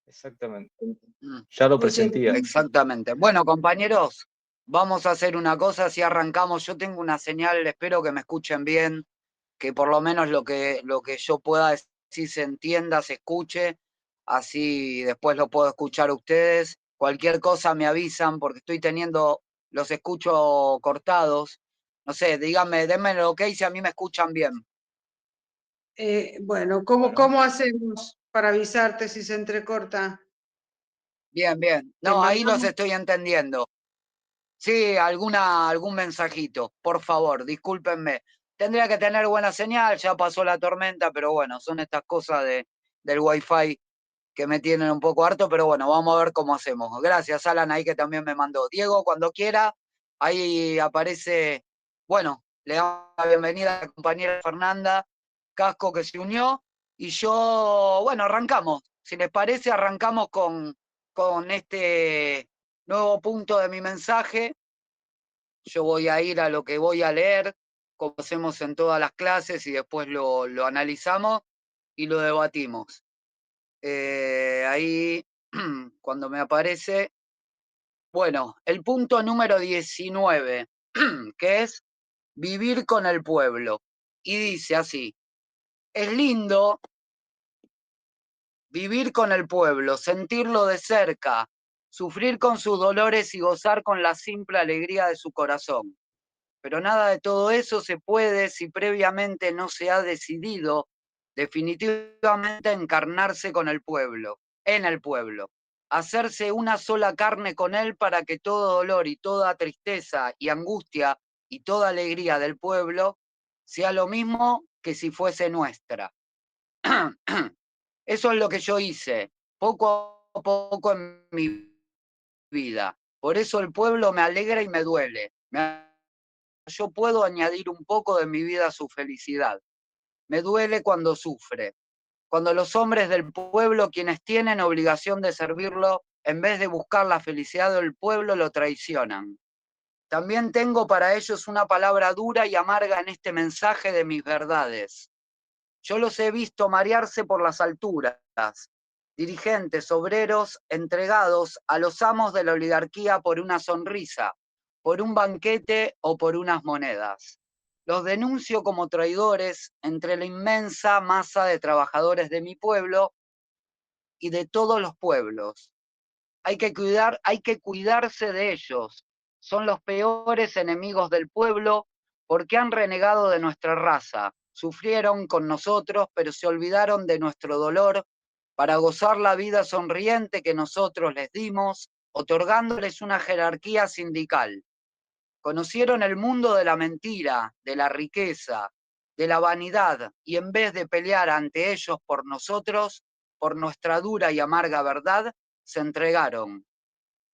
Exactamente. Mm, Ya lo Muy presentía. exactamente. Bueno, compañeros, vamos a hacer una cosa, si arrancamos, yo tengo una señal, espero que me escuchen bien, que por lo menos lo que yo pueda decir se entienda, se escuche, así después lo puedo escuchar a ustedes. Cualquier cosa me avisan porque estoy teniendo, los escucho cortados. No sé, díganme, denme el ok si a mí me escuchan bien. Bueno, ¿cómo hacemos para avisarte si se entrecorta? Bien, bien. Te No, ahí los mandamos. estoy entendiendo. Sí, algún mensajito, por favor, discúlpenme. Tendría que tener buena señal, ya pasó la tormenta, pero bueno, son estas cosas del Wi-Fi que me tienen un poco harto, pero bueno, vamos a ver cómo hacemos. Gracias, Alan, ahí que también me mandó. Diego, cuando quiera, ahí aparece, bueno, le damos la bienvenida a la compañera Fernanda Casco que se unió, y yo, bueno, arrancamos. Si les parece, arrancamos con este nuevo punto de mi mensaje. Yo voy a ir a lo que voy a leer, como hacemos en todas las clases, y después lo analizamos y lo debatimos. Ahí, cuando me aparece, bueno, el punto número 19, que es vivir con el pueblo. Y dice así: es lindo vivir con el pueblo, sentirlo de cerca, sufrir con sus dolores y gozar con la simple alegría de su corazón. Pero nada de todo eso se puede si previamente no se ha decidido definitivamente encarnarse con el pueblo, en el pueblo, hacerse una sola carne con él para que todo dolor y toda tristeza y angustia y toda alegría del pueblo sea lo mismo que si fuese nuestra. Eso es lo que yo hice, poco a poco en mi vida. Por eso el pueblo me alegra y me duele. Yo puedo añadir un poco de mi vida a su felicidad. Me duele cuando sufre, cuando los hombres del pueblo, quienes tienen obligación de servirlo, en vez de buscar la felicidad del pueblo, lo traicionan. También tengo para ellos una palabra dura y amarga en este mensaje de mis verdades. Yo los he visto marearse por las alturas, dirigentes, obreros, entregados a los amos de la oligarquía por una sonrisa, por un banquete o por unas monedas. Los denuncio como traidores entre la inmensa masa de trabajadores de mi pueblo y de todos los pueblos. Hay que cuidarse de ellos. Son los peores enemigos del pueblo porque han renegado de nuestra raza. Sufrieron con nosotros, pero se olvidaron de nuestro dolor para gozar la vida sonriente que nosotros les dimos, otorgándoles una jerarquía sindical. Conocieron el mundo de la mentira, de la riqueza, de la vanidad, y en vez de pelear ante ellos por nosotros, por nuestra dura y amarga verdad, se entregaron.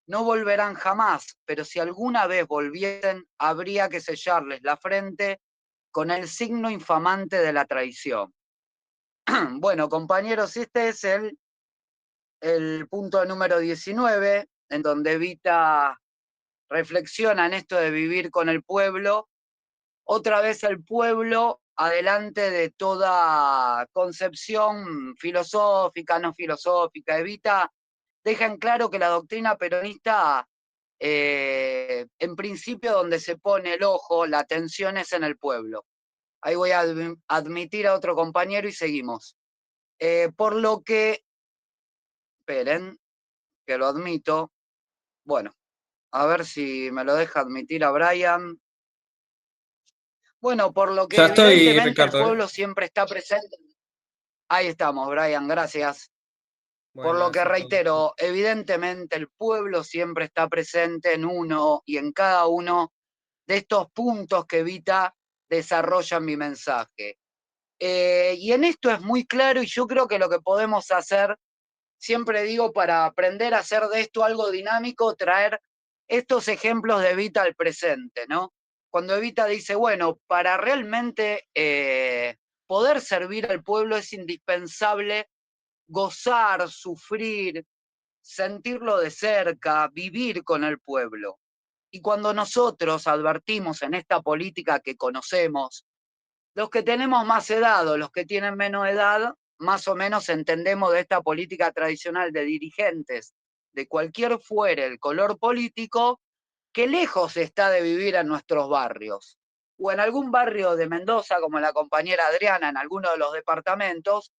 No volverán jamás, pero si alguna vez volviesen, habría que sellarles la frente con el signo infamante de la traición. Bueno, compañeros, este es el punto número 19, en donde Evita reflexiona en esto de vivir con el pueblo. Otra vez el pueblo adelante de toda concepción filosófica, no filosófica. Evita deja en claro que la doctrina peronista, en principio donde se pone el ojo, la atención es en el pueblo. Ahí voy a admitir a otro compañero y seguimos. Por lo que, esperen, que lo admito. Bueno, a ver si me lo deja admitir a Brian. Bueno, por lo Ya que estoy, evidentemente el Ricardo, ¿eh? pueblo siempre está presente. Ahí estamos, Brian, gracias. Por Bueno, lo que eso es todo. reitero, evidentemente el pueblo siempre está presente en uno y en cada uno de estos puntos que Evita desarrolla en mi mensaje. Y en esto es muy claro, y yo creo que lo que podemos hacer, siempre digo, para aprender a hacer de esto algo dinámico, traer estos ejemplos de Evita al presente, ¿no? Cuando Evita dice, bueno, para realmente poder servir al pueblo es indispensable gozar, sufrir, sentirlo de cerca, vivir con el pueblo. Y cuando nosotros advertimos en esta política que conocemos, los que tenemos más edad o los que tienen menos edad, más o menos entendemos de esta política tradicional de dirigentes de cualquier fuere el color político, que lejos está de vivir en nuestros barrios, o en algún barrio de Mendoza, como la compañera Adriana, en alguno de los departamentos,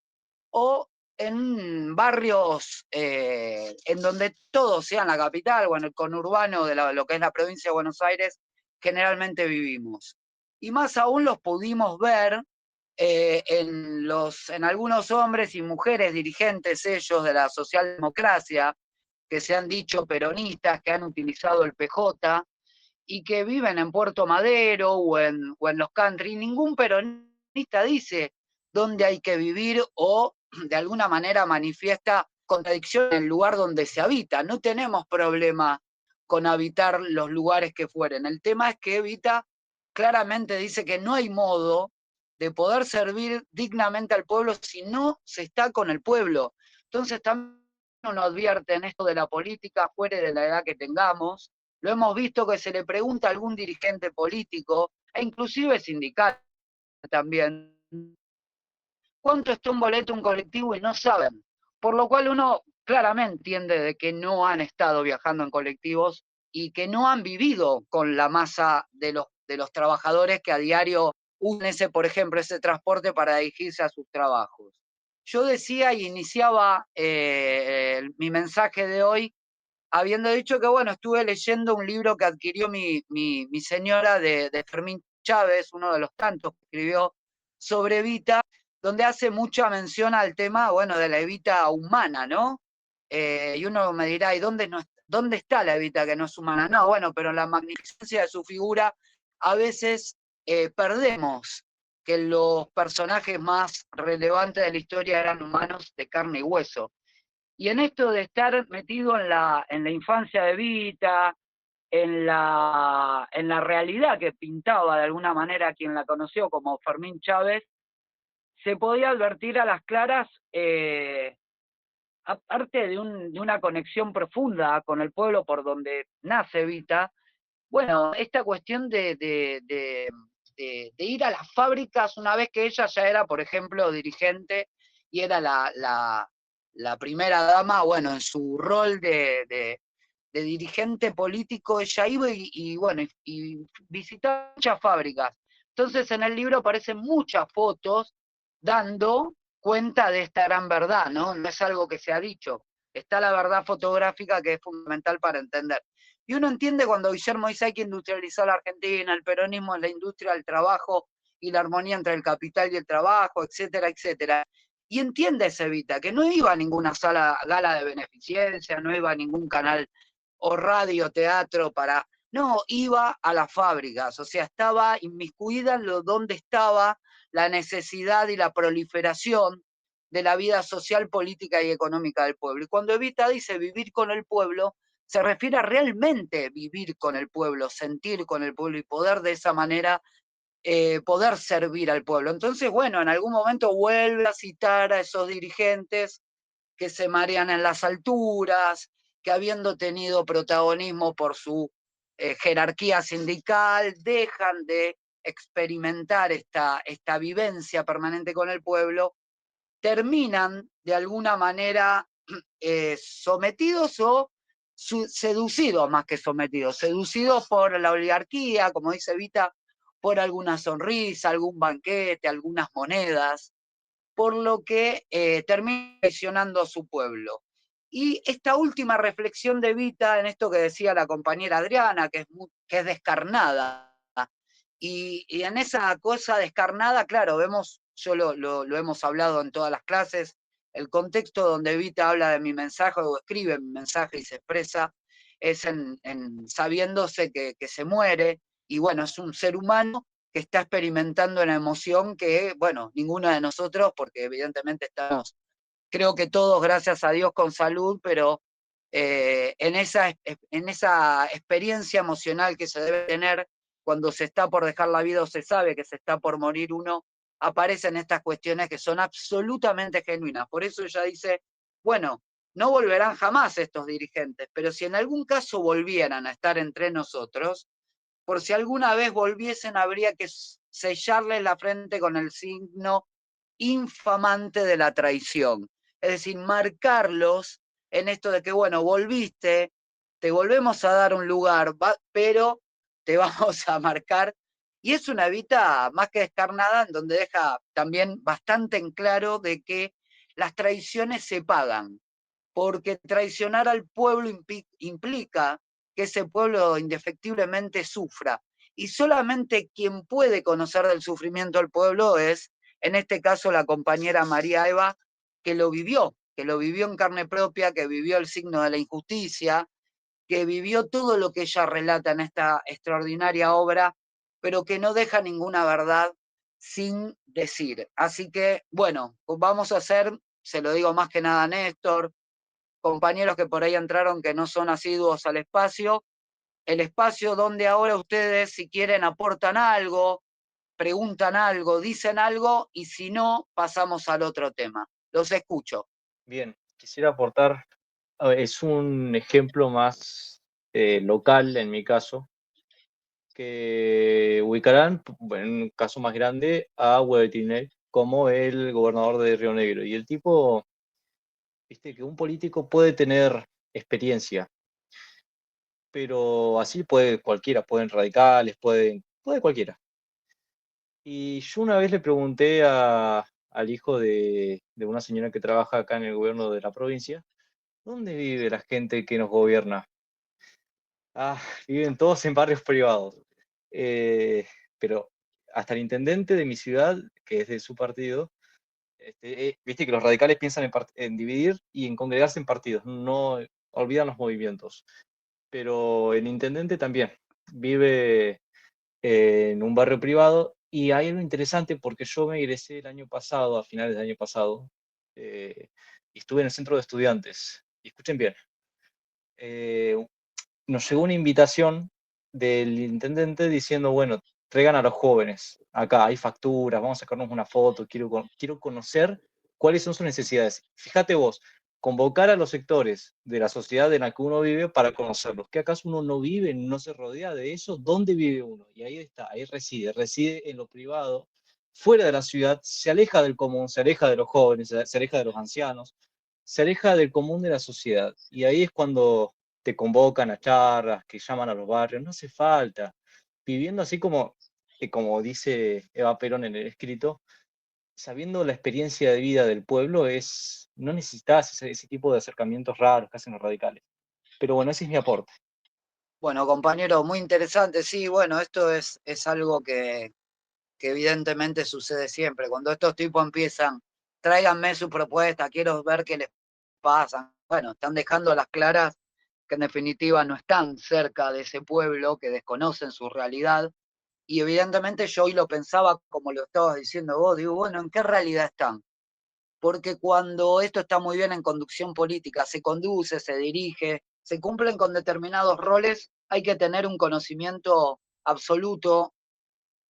o en barrios en donde todo sea en la capital o en el conurbano de lo que es la provincia de Buenos Aires, generalmente vivimos. Y más aún los pudimos ver en algunos hombres y mujeres dirigentes ellos de la socialdemocracia, que se han dicho peronistas, que han utilizado el PJ y que viven en Puerto Madero o en los country. Ningún peronista dice dónde hay que vivir o de alguna manera manifiesta contradicción en el lugar donde se habita. No tenemos problema con habitar los lugares que fueren. El tema es que Evita claramente dice que no hay modo de poder servir dignamente al pueblo si no se está con el pueblo. Entonces también uno advierte en esto de la política, fuera de la edad que tengamos. Lo hemos visto que se le pregunta a algún dirigente político, e inclusive sindical también, cuánto está un boleto, un colectivo, y no saben. Por lo cual uno claramente entiende de que no han estado viajando en colectivos y que no han vivido con la masa de los trabajadores que a diario usan ese, por ejemplo, ese transporte para dirigirse a sus trabajos. Yo decía y iniciaba mi mensaje de hoy habiendo dicho que, bueno, estuve leyendo un libro que adquirió mi señora de Fermín Chávez, uno de los tantos que escribió sobre Evita, donde hace mucha mención al tema, bueno, de la Evita humana, ¿no? Y uno me dirá, ¿y dónde está la Evita que no es humana? No, bueno, pero en la magnificencia de su figura, a veces perdemos que los personajes más relevantes de la historia eran humanos de carne y hueso. Y en esto de estar metido en la infancia de Evita, en la realidad que pintaba de alguna manera quien la conoció como Fermín Chávez, se podía advertir a las claras, aparte de una conexión profunda con el pueblo por donde nace Evita, bueno, esta cuestión de ir a las fábricas una vez que ella ya era, por ejemplo, dirigente y era la primera dama, bueno, en su rol de dirigente político, ella iba bueno, y visitaba muchas fábricas. Entonces en el libro aparecen muchas fotos dando cuenta de esta gran verdad, ¿no? No es algo que se ha dicho. Está la verdad fotográfica que es fundamental para entender. Y uno entiende cuando Guillermo dice hay que industrializar la Argentina, el peronismo es la industria del trabajo y la armonía entre el capital y el trabajo, etcétera, etcétera. Y entiende ese Evita, que no iba a ninguna gala de beneficencia, no iba a ningún canal o radio, teatro para... No, iba a las fábricas, o sea, estaba inmiscuida en donde estaba la necesidad y la proliferación de la vida social, política y económica del pueblo. Y cuando Evita dice vivir con el pueblo, se refiere a realmente vivir con el pueblo, sentir con el pueblo y poder de esa manera poder servir al pueblo. Entonces, bueno, en algún momento vuelve a citar a esos dirigentes que se marean en las alturas, que habiendo tenido protagonismo por su jerarquía sindical, dejan de experimentar esta vivencia permanente con el pueblo, terminan de alguna manera sometidos o seducidos más que sometidos, seducidos por la oligarquía, como dice Vita, por alguna sonrisa, algún banquete, algunas monedas, por lo que termina traicionando a su pueblo. Y esta última reflexión de Vita en esto que decía la compañera Adriana, que es descarnada, y en esa cosa descarnada, claro, vemos, lo hemos hablado en todas las clases, el contexto donde Vita habla de mi mensaje o escribe mi mensaje y se expresa, es sabiéndose que se muere, y bueno, es un ser humano que está experimentando una emoción que, bueno, ninguno de nosotros, porque evidentemente estamos, creo que todos, gracias a Dios, con salud, pero en esa experiencia emocional que se debe tener cuando se está por dejar la vida o se sabe que se está por morir uno, aparecen estas cuestiones que son absolutamente genuinas. Por eso ella dice, bueno, no volverán jamás estos dirigentes, pero si en algún caso volvieran a estar entre nosotros, por si alguna vez volviesen, habría que sellarles la frente con el signo infamante de la traición. Es decir, marcarlos en esto de que, bueno, volviste, te volvemos a dar un lugar, pero te vamos a marcar. Y es una Evita más que descarnada, en donde deja también bastante en claro de que las traiciones se pagan, porque traicionar al pueblo implica que ese pueblo indefectiblemente sufra. Y solamente quien puede conocer del sufrimiento del pueblo es, en este caso, la compañera María Eva, que lo vivió en carne propia, que vivió el signo de la injusticia, que vivió todo lo que ella relata en esta extraordinaria obra, pero que no deja ninguna verdad sin decir. Así que, bueno, vamos a hacer, se lo digo más que nada a Néstor, compañeros que por ahí entraron que no son asiduos al espacio, el espacio donde ahora ustedes, si quieren, aportan algo, preguntan algo, dicen algo, y si no, pasamos al otro tema. Los escucho. Bien, quisiera aportar, es un ejemplo más local en mi caso, que ubicarán, en un caso más grande, a Huevetinel como el gobernador de Río Negro. Y el tipo, viste, que un político puede tener experiencia, pero así puede cualquiera, pueden radicales, puede cualquiera. Y yo una vez le pregunté al hijo de una señora que trabaja acá en el gobierno de la provincia, ¿dónde vive la gente que nos gobierna? Ah, viven todos en barrios privados. Eh, pero hasta el intendente de mi ciudad, que es de su partido, viste que los radicales piensan en dividir y en congregarse en partidos, no olvidan los movimientos. Pero el intendente también vive en un barrio privado y hay algo interesante porque yo me egresé el año pasado, a finales del año pasado, y estuve en el centro de estudiantes. Y escuchen bien, eh, nos llegó una invitación del intendente diciendo, bueno, traigan a los jóvenes, acá hay facturas, vamos a sacarnos una foto, quiero conocer cuáles son sus necesidades. Fíjate vos, convocar a los sectores de la sociedad en la que uno vive para conocerlos. ¿Que acaso uno no vive, no se rodea de eso? ¿Dónde vive uno? Y ahí está, ahí reside en lo privado, fuera de la ciudad, se aleja del común, se aleja de los jóvenes, se aleja de los ancianos, se aleja del común de la sociedad. Y ahí es cuando te convocan a charlas, que llaman a los barrios, no hace falta. Viviendo así como dice Eva Perón en el escrito, sabiendo la experiencia de vida del pueblo, no necesitas ese tipo de acercamientos raros que hacen los radicales. Pero bueno, ese es mi aporte. Bueno, compañero, muy interesante. Sí, bueno, esto es algo que evidentemente sucede siempre. Cuando estos tipos empiezan, tráiganme su propuesta, quiero ver qué les pasa. Bueno, están dejando a las claras que en definitiva no están cerca de ese pueblo, que desconocen su realidad. Y evidentemente yo hoy lo pensaba como lo estabas diciendo vos, digo, bueno, ¿en qué realidad están? Porque cuando esto está muy bien en conducción política, se conduce, se dirige, se cumplen con determinados roles, hay que tener un conocimiento absoluto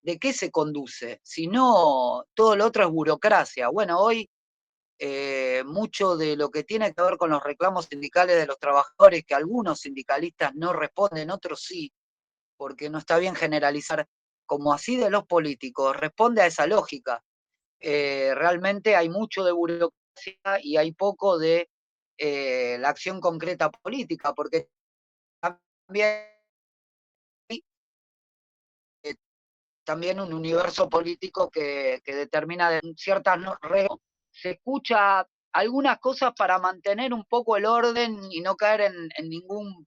de qué se conduce. Si no, todo lo otro es burocracia. Bueno, hoy mucho de lo que tiene que ver con los reclamos sindicales de los trabajadores, que algunos sindicalistas no responden, otros sí, porque no está bien generalizar, como así de los políticos, responde a esa lógica. Realmente hay mucho de burocracia y hay poco de la acción concreta política, porque también hay también un universo político que determina ciertas reglas. Se escucha algunas cosas para mantener un poco el orden y no caer en ningún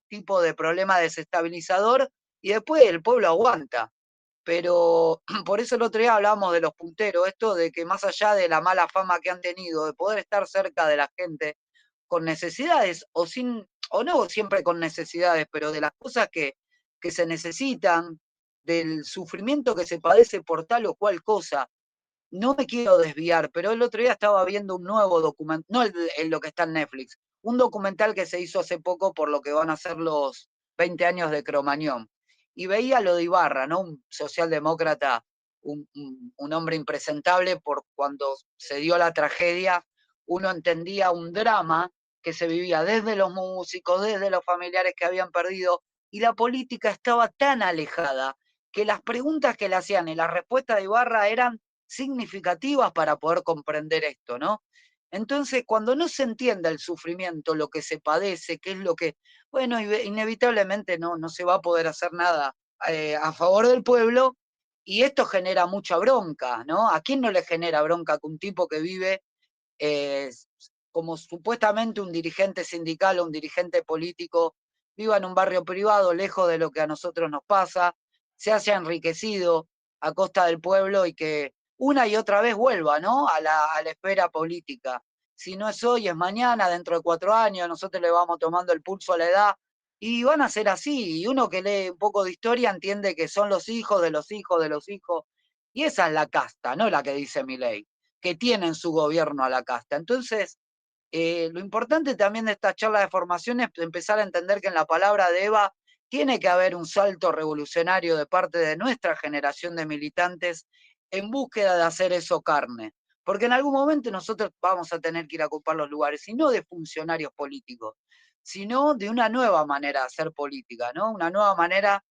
tipo de problema desestabilizador, y después el pueblo aguanta. Pero por eso el otro día hablábamos de los punteros, esto de que más allá de la mala fama que han tenido, de poder estar cerca de la gente con necesidades o sin, o no siempre con necesidades, pero de las cosas que se necesitan, del sufrimiento que se padece por tal o cual cosa. No me quiero desviar, pero el otro día estaba viendo un nuevo documental, no lo que está en Netflix, un documental que se hizo hace poco por lo que van a ser los 20 años de Cromañón. Y veía lo de Ibarra, ¿no? Un socialdemócrata, un hombre impresentable por cuando se dio la tragedia, uno entendía un drama que se vivía desde los músicos, desde los familiares que habían perdido, y la política estaba tan alejada que las preguntas que le hacían y las respuestas de Ibarra eran significativas para poder comprender esto, ¿no? Entonces, cuando no se entienda el sufrimiento, lo que se padece, qué es lo que, bueno, inevitablemente no se va a poder hacer nada a favor del pueblo, y esto genera mucha bronca, ¿no? ¿A quién no le genera bronca que un tipo que vive eh, como supuestamente un dirigente sindical o un dirigente político viva en un barrio privado, lejos de lo que a nosotros nos pasa, se haya enriquecido a costa del pueblo y que una y otra vez vuelva, ¿no? A la esfera política? Si no es hoy, es mañana, dentro de 4 años, nosotros le vamos tomando el pulso a la edad y van a ser así. Y uno que lee un poco de historia entiende que son los hijos de los hijos de los hijos. Y esa es la casta, no la que dice Milei, que tiene en su gobierno a la casta. Entonces, lo importante también de esta charla de formación es empezar a entender que en la palabra de Eva tiene que haber un salto revolucionario de parte de nuestra generación de militantes en búsqueda de hacer eso carne. Porque en algún momento nosotros vamos a tener que ir a ocupar los lugares, y no de funcionarios políticos, sino de una nueva manera de hacer política, ¿no? Una nueva manera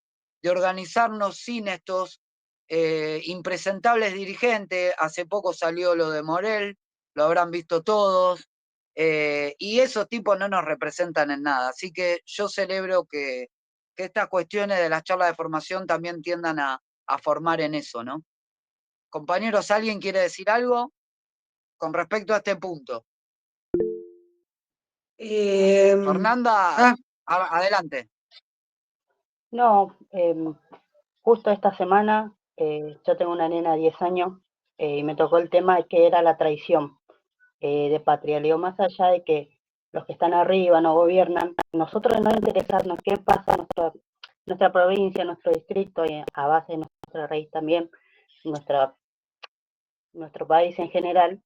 de organizarnos sin estos impresentables dirigentes. Hace poco salió lo de Morel, lo habrán visto todos, y esos tipos no nos representan en nada. Así que yo celebro que estas cuestiones de las charlas de formación también tiendan a formar en eso, ¿no? Compañeros, ¿alguien quiere decir algo con respecto a este punto? Fernanda, Ah, adelante. No, justo esta semana yo tengo una nena de 10 años y me tocó el tema de qué era la traición de patria. Le digo, más allá de que los que están arriba no gobiernan, nosotros no interesarnos qué pasa en nuestra provincia, nuestro distrito y a base de nuestra raíz también, nuestro país en general.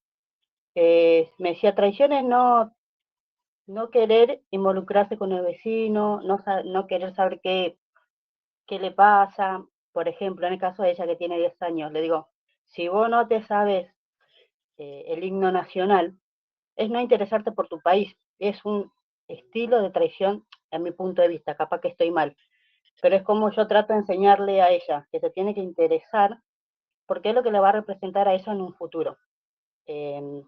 Me decía, traiciones no querer involucrarse con el vecino, no querer saber qué le pasa. Por ejemplo, en el caso de ella que tiene 10 años, le digo, si vos no te sabes el himno nacional, es no interesarte por tu país. Es un estilo de traición, en mi punto de vista, capaz que estoy mal, pero es como yo trato de enseñarle a ella, que se tiene que interesar, porque es lo que le va a representar a ella en un futuro. Eh,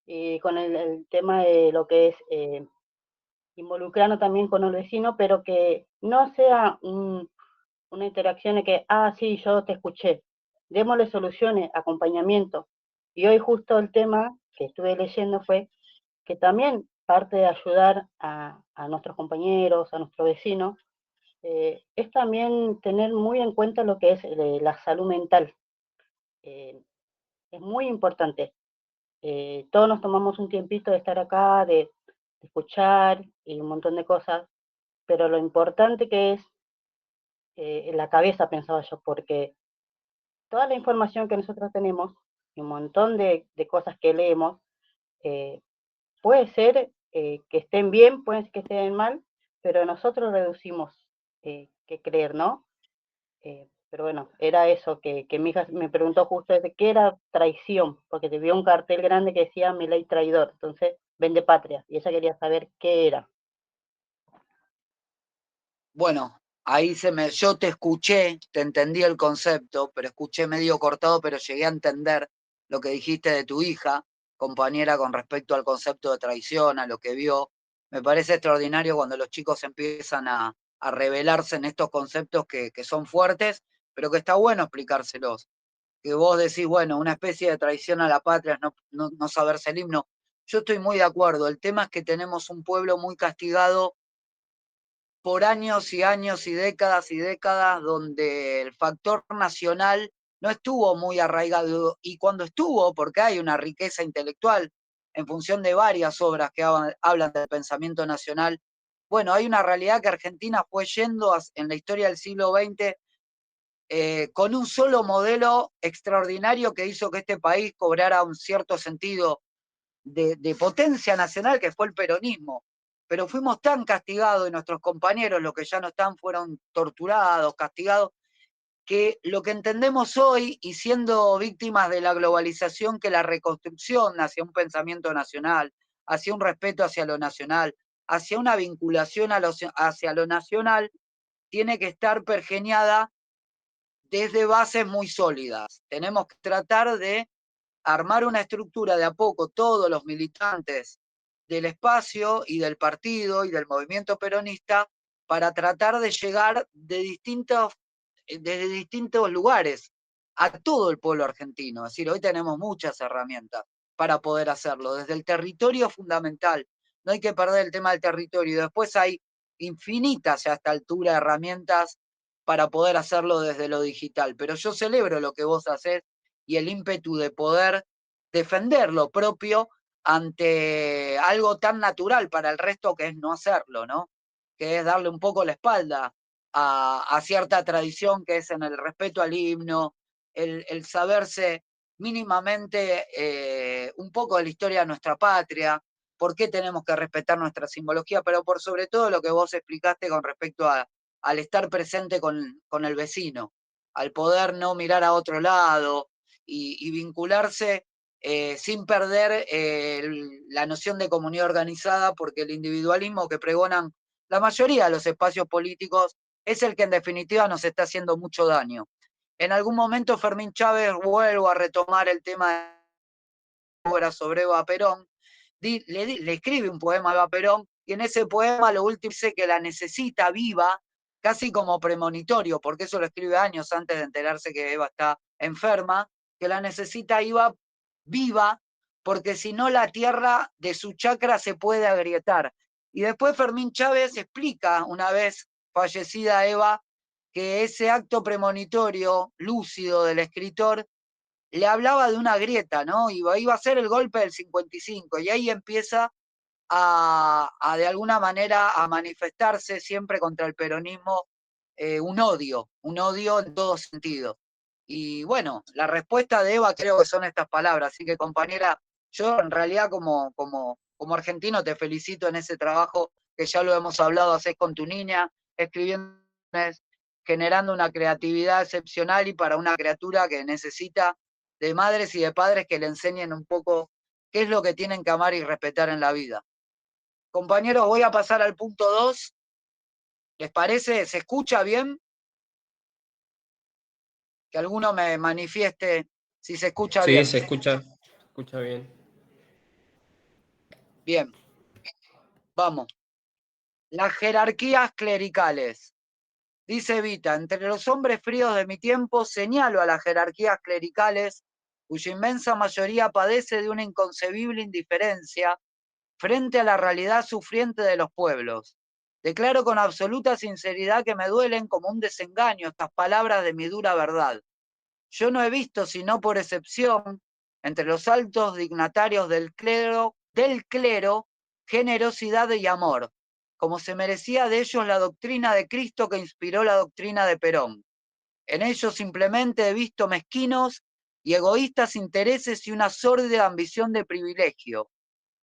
y con el tema de lo que es involucrarnos también con el vecino, pero que no sea una interacción de que, sí, yo te escuché. Démosle soluciones, acompañamiento. Y hoy justo el tema que estuve leyendo fue que también parte de ayudar a nuestros compañeros, a nuestros vecinos, es también tener muy en cuenta lo que es la salud mental. Es muy importante. Todos nos tomamos un tiempito de estar acá, de escuchar y un montón de cosas, pero lo importante que es en la cabeza, pensaba yo, porque toda la información que nosotros tenemos y un montón de cosas que leemos, eh, puede ser que estén bien, puede ser que estén mal, pero nosotros reducimos que creer, ¿no? Pero bueno, era eso, que mi hija me preguntó justo de qué era traición, porque te vio un cartel grande que decía Milei traidor, entonces vende patria, y ella quería saber qué era. Bueno, ahí yo te escuché, te entendí el concepto, pero escuché medio cortado, pero llegué a entender lo que dijiste de tu hija, compañera, con respecto al concepto de traición, a lo que vio. Me parece extraordinario cuando los chicos empiezan a revelarse en estos conceptos que son fuertes, pero que está bueno explicárselos. Que vos decís, bueno, una especie de traición a la patria es no saberse el himno. Yo estoy muy de acuerdo. El tema es que tenemos un pueblo muy castigado por años y años y décadas, donde el factor nacional no estuvo muy arraigado, y cuando estuvo, porque hay una riqueza intelectual en función de varias obras que hablan del pensamiento nacional, bueno, hay una realidad que Argentina fue yendo en la historia del siglo XX con un solo modelo extraordinario que hizo que este país cobrara un cierto sentido de potencia nacional, que fue el peronismo. Pero fuimos tan castigados, y nuestros compañeros, los que ya no están, fueron torturados, castigados, que lo que entendemos hoy, y siendo víctimas de la globalización, que la reconstrucción hacia un pensamiento nacional, hacia un respeto hacia lo nacional, hacia una vinculación hacia lo nacional, tiene que estar pergeñada desde bases muy sólidas. Tenemos que tratar de armar una estructura de a poco, todos los militantes del espacio y del partido y del movimiento peronista, para tratar de llegar desde distintos lugares a todo el pueblo argentino. Es decir, hoy tenemos muchas herramientas para poder hacerlo, desde el territorio fundamental. No hay que perder el tema del territorio. Después hay infinitas a esta altura herramientas para poder hacerlo desde lo digital. Pero yo celebro lo que vos hacés y el ímpetu de poder defender lo propio ante algo tan natural para el resto que es no hacerlo, ¿no? Que es darle un poco la espalda a cierta tradición que es en el respeto al himno, el saberse mínimamente un poco de la historia de nuestra patria, por qué tenemos que respetar nuestra simbología, pero por sobre todo lo que vos explicaste con respecto al estar presente con el vecino, al poder no mirar a otro lado y vincularse sin perder la noción de comunidad organizada, porque el individualismo que pregonan la mayoría de los espacios políticos es el que en definitiva nos está haciendo mucho daño. En algún momento Fermín Chávez, vuelvo a retomar el tema de obra sobre Eva Perón, le escribe un poema a Eva Perón, y en ese poema lo último dice que la necesita viva, casi como premonitorio, porque eso lo escribe años antes de enterarse que Eva está enferma, que la necesita viva, porque si no la tierra de su chacra se puede agrietar. Y después Fermín Chávez explica, una vez fallecida Eva, que ese acto premonitorio, lúcido del escritor, le hablaba de una grieta, ¿no? Iba a ser el golpe del 55, y ahí empieza a de alguna manera a manifestarse siempre contra el peronismo un odio en todo sentido. Y bueno, la respuesta de Eva creo que son estas palabras, así que compañera, yo en realidad como argentino te felicito en ese trabajo que ya lo hemos hablado, haces con tu niña, escribiendo, generando una creatividad excepcional y para una criatura que necesita de madres y de padres que le enseñen un poco qué es lo que tienen que amar y respetar en la vida. Compañeros, voy a pasar al punto 2. ¿Les parece? ¿Se escucha bien? Que alguno me manifieste si se escucha Sí, bien. se escucha bien. Bien, vamos. Las jerarquías clericales. Dice Vita, entre los hombres fríos de mi tiempo señalo a las jerarquías clericales, cuya inmensa mayoría padece de una inconcebible indiferencia frente a la realidad sufriente de los pueblos. Declaro con absoluta sinceridad que me duelen como un desengaño estas palabras de mi dura verdad. Yo no he visto, sino por excepción, entre los altos dignatarios del clero, generosidad y amor, como se merecía de ellos la doctrina de Cristo que inspiró la doctrina de Perón. En ellos simplemente he visto mezquinos y egoístas intereses y una sórdida ambición de privilegio.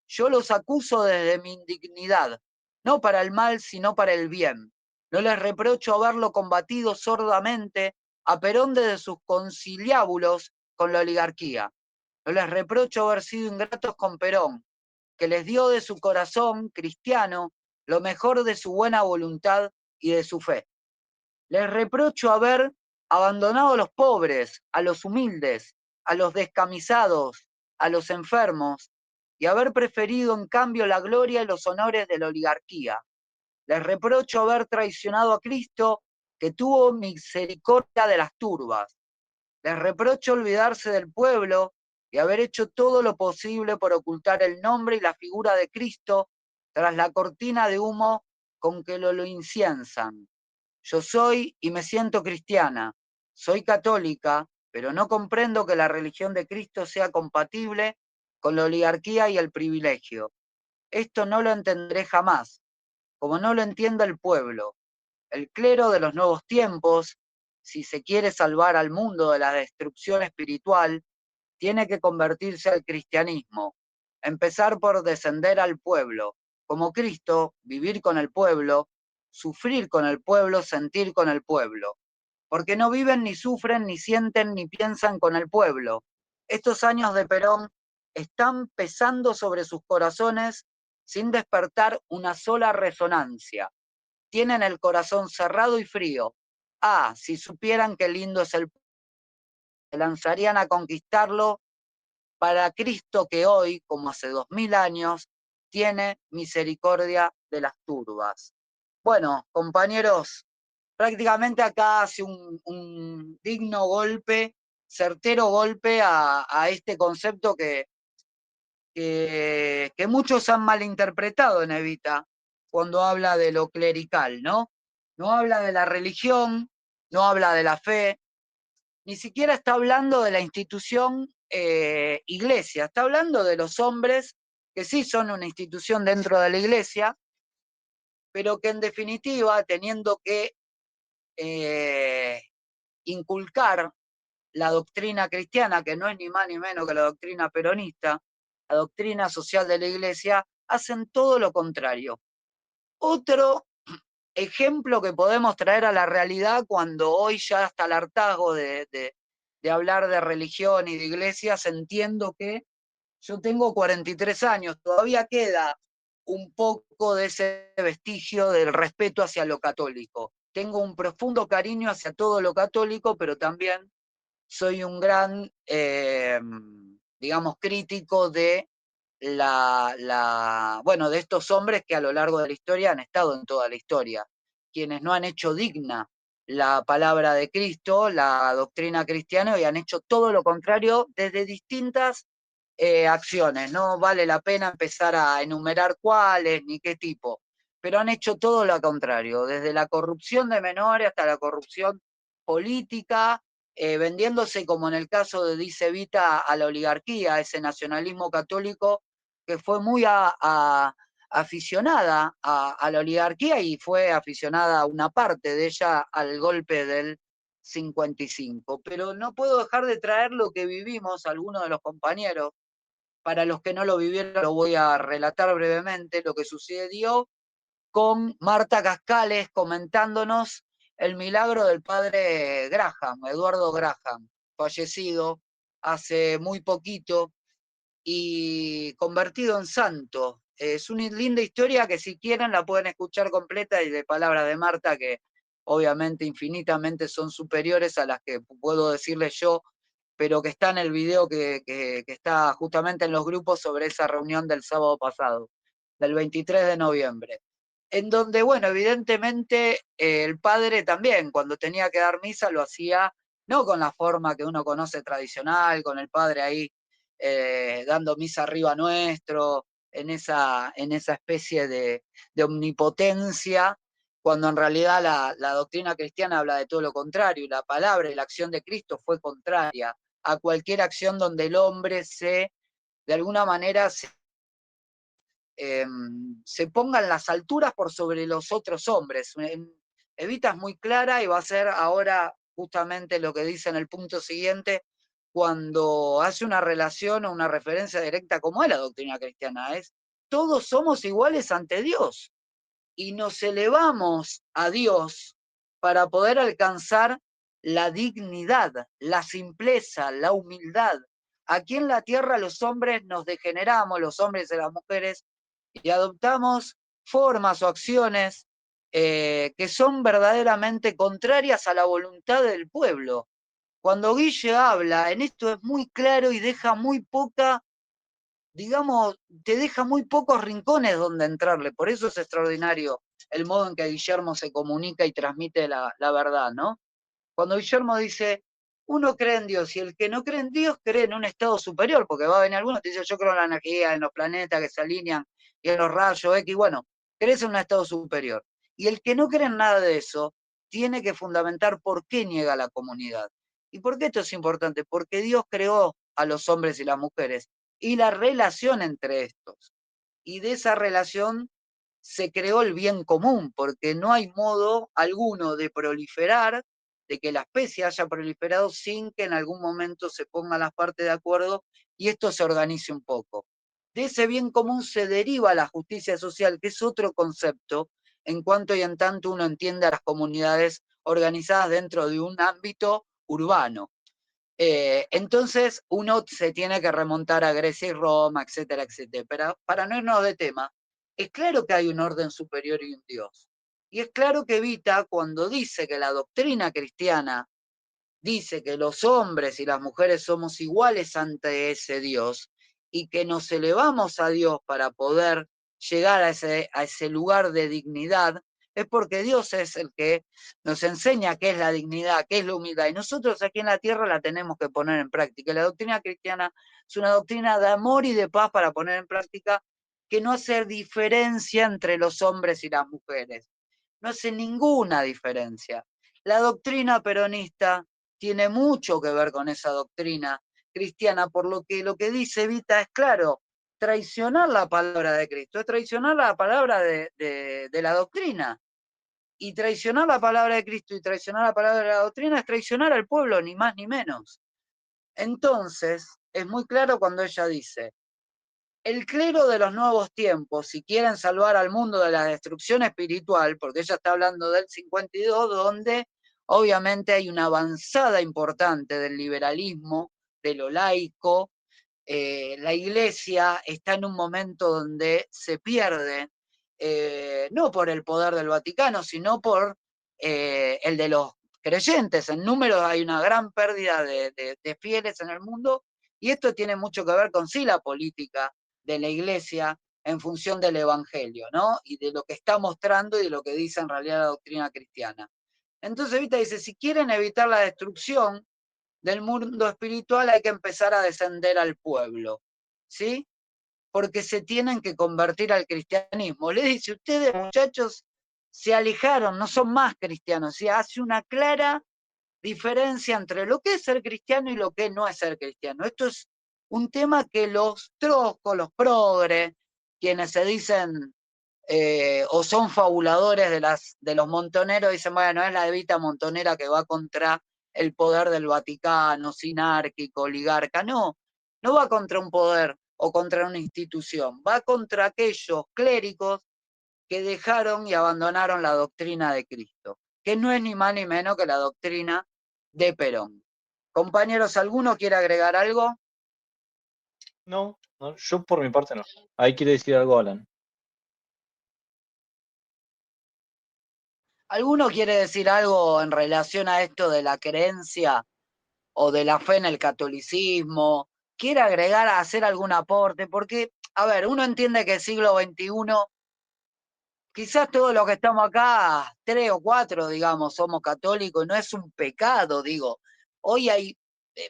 Yo los acuso desde mi indignidad, no para el mal, sino para el bien. No les reprocho haberlo combatido sordamente a Perón desde sus conciliábulos con la oligarquía. No les reprocho haber sido ingratos con Perón, que les dio de su corazón cristiano lo mejor de su buena voluntad y de su fe. Les reprocho haber abandonado a los pobres, a los humildes, a los descamisados, a los enfermos, y haber preferido en cambio la gloria y los honores de la oligarquía. Les reprocho haber traicionado a Cristo, que tuvo misericordia de las turbas. Les reprocho olvidarse del pueblo y haber hecho todo lo posible por ocultar el nombre y la figura de Cristo tras la cortina de humo con que lo inciensan. Yo soy y me siento cristiana, soy católica, pero no comprendo que la religión de Cristo sea compatible con la oligarquía y el privilegio. Esto no lo entenderé jamás, como no lo entiende el pueblo. El clero de los nuevos tiempos, si se quiere salvar al mundo de la destrucción espiritual, tiene que convertirse al cristianismo, empezar por descender al pueblo, como Cristo, vivir con el pueblo, sufrir con el pueblo, sentir con el pueblo, porque no viven ni sufren ni sienten ni piensan con el pueblo. Estos años de Perón están pesando sobre sus corazones sin despertar una sola resonancia. Tienen el corazón cerrado y frío. Ah, si supieran qué lindo es el pueblo, se lanzarían a conquistarlo para Cristo que hoy, como hace 2000 años, tiene misericordia de las turbas. Bueno, compañeros, prácticamente acá hace un digno golpe, certero golpe a este concepto que muchos han malinterpretado en Evita cuando habla de lo clerical, ¿no? No habla de la religión, no habla de la fe, ni siquiera está hablando de la institución iglesia, está hablando de los hombres que sí son una institución dentro de la iglesia, pero que en definitiva, teniendo que inculcar la doctrina cristiana, que no es ni más ni menos que la doctrina peronista, la doctrina social de la iglesia, hacen todo lo contrario. Otro ejemplo que podemos traer a la realidad cuando hoy ya hasta el hartazgo de hablar de religión y de iglesias, entiendo que yo tengo 43 años, todavía queda un poco de ese vestigio del respeto hacia lo católico. Tengo un profundo cariño hacia todo lo católico, pero también soy un gran, digamos, crítico de bueno, de estos hombres que a lo largo de la historia han estado en toda la historia, quienes no han hecho digna la palabra de Cristo, la doctrina cristiana, y han hecho todo lo contrario desde distintas acciones. No vale la pena empezar a enumerar cuáles ni qué tipo, pero han hecho todo lo contrario, desde la corrupción de menores hasta la corrupción política, vendiéndose, como en el caso de Dice Vita, a la oligarquía, ese nacionalismo católico que fue muy aficionada a la oligarquía y fue aficionada una parte de ella al golpe del 55. Pero no puedo dejar de traer lo que vivimos algunos de los compañeros. Para los que no lo vivieron, lo voy a relatar brevemente, lo que sucedió con Marta Cascales comentándonos el milagro del padre Graham, Eduardo Graham, fallecido hace muy poquito y convertido en santo. Es una linda historia que si quieren la pueden escuchar completa y de palabras de Marta que obviamente infinitamente son superiores a las que puedo decirles yo, pero que está en el video que está justamente en los grupos sobre esa reunión del sábado pasado, del 23 de noviembre. En donde, bueno, evidentemente el padre también, cuando tenía que dar misa, lo hacía no con la forma que uno conoce tradicional, con el padre ahí dando misa arriba nuestro, en esa especie de omnipotencia, cuando en realidad la doctrina cristiana habla de todo lo contrario, y la palabra y la acción de Cristo fue contraria a cualquier acción donde el hombre de alguna manera, se ponga en las alturas por sobre los otros hombres. Evita es muy clara y va a ser ahora justamente lo que dice en el punto siguiente, cuando hace una relación o una referencia directa como es la doctrina cristiana, es todos somos iguales ante Dios y nos elevamos a Dios para poder alcanzar la dignidad, la simpleza, la humildad. Aquí en la tierra los hombres nos degeneramos, los hombres y las mujeres, y adoptamos formas o acciones que son verdaderamente contrarias a la voluntad del pueblo. Cuando Guille habla, en esto es muy claro y deja muy poca, digamos, te deja muy pocos rincones donde entrarle. Por eso es extraordinario el modo en que Guillermo se comunica y transmite la verdad, ¿no? Cuando Guillermo dice, uno cree en Dios y el que no cree en Dios cree en un estado superior, porque va a venir alguno que dice, yo creo en la energía, en los planetas que se alinean y en los rayos X, bueno, crees en un estado superior. Y el que no cree en nada de eso tiene que fundamentar por qué niega la comunidad. ¿Y por qué esto es importante? Porque Dios creó a los hombres y las mujeres y la relación entre estos. Y de esa relación se creó el bien común, porque no hay modo alguno de proliferar, de que la especie haya proliferado sin que en algún momento se pongan las partes de acuerdo y esto se organice un poco. De ese bien común se deriva la justicia social, que es otro concepto, en cuanto y en tanto uno entiende a las comunidades organizadas dentro de un ámbito urbano. Entonces uno se tiene que remontar a Grecia y Roma, etcétera, etcétera. Pero para no irnos de tema, es claro que hay un orden superior y un Dios. Y es claro que Evita, cuando dice que la doctrina cristiana dice que los hombres y las mujeres somos iguales ante ese Dios y que nos elevamos a Dios para poder llegar a ese lugar de dignidad, es porque Dios es el que nos enseña qué es la dignidad, qué es la humildad, y nosotros aquí en la tierra la tenemos que poner en práctica. La doctrina cristiana es una doctrina de amor y de paz para poner en práctica, que no hace diferencia entre los hombres y las mujeres, no hace ninguna diferencia. La doctrina peronista tiene mucho que ver con esa doctrina cristiana, por lo que dice Evita es claro: traicionar la palabra de Cristo es traicionar la palabra de la doctrina. Y traicionar la palabra de Cristo y traicionar la palabra de la doctrina es traicionar al pueblo, ni más ni menos. Entonces, es muy claro cuando ella dice: el clero de los nuevos tiempos, si quieren salvar al mundo de la destrucción espiritual, porque ella está hablando del 52, donde obviamente hay una avanzada importante del liberalismo, de lo laico, la iglesia está en un momento donde se pierde, no por el poder del Vaticano, sino por el de los creyentes. En números hay una gran pérdida de fieles en el mundo, y esto tiene mucho que ver con sí la política de la iglesia en función del evangelio, ¿no? Y de lo que está mostrando y de lo que dice en realidad la doctrina cristiana. Entonces Evita dice: si quieren evitar la destrucción del mundo espiritual, hay que empezar a descender al pueblo, ¿sí? Porque se tienen que convertir al cristianismo. Le dice: ustedes, muchachos, se alejaron, no son más cristianos. ¿Sí? Hace una clara diferencia entre lo que es ser cristiano y lo que no es ser cristiano. Esto es un tema que los troscos, los progres, quienes se dicen o son fabuladores de los montoneros, dicen: bueno, es la Evita montonera que va contra el poder del Vaticano, sinárquico, oligarca. No, no va contra un poder o contra una institución, va contra aquellos clérigos que dejaron y abandonaron la doctrina de Cristo, que no es ni más ni menos que la doctrina de Perón. Compañeros, ¿alguno quiere agregar algo? No, no, yo por mi parte no. Ahí quiere decir algo Alan. ¿Alguno quiere decir algo en relación a esto de la creencia o de la fe en el catolicismo? ¿Quiere agregar, a hacer algún aporte? Porque, a ver, uno entiende que el siglo XXI, quizás todos los que estamos acá, 3 o 4, digamos, somos católicos, no es un pecado, digo. Hoy hay,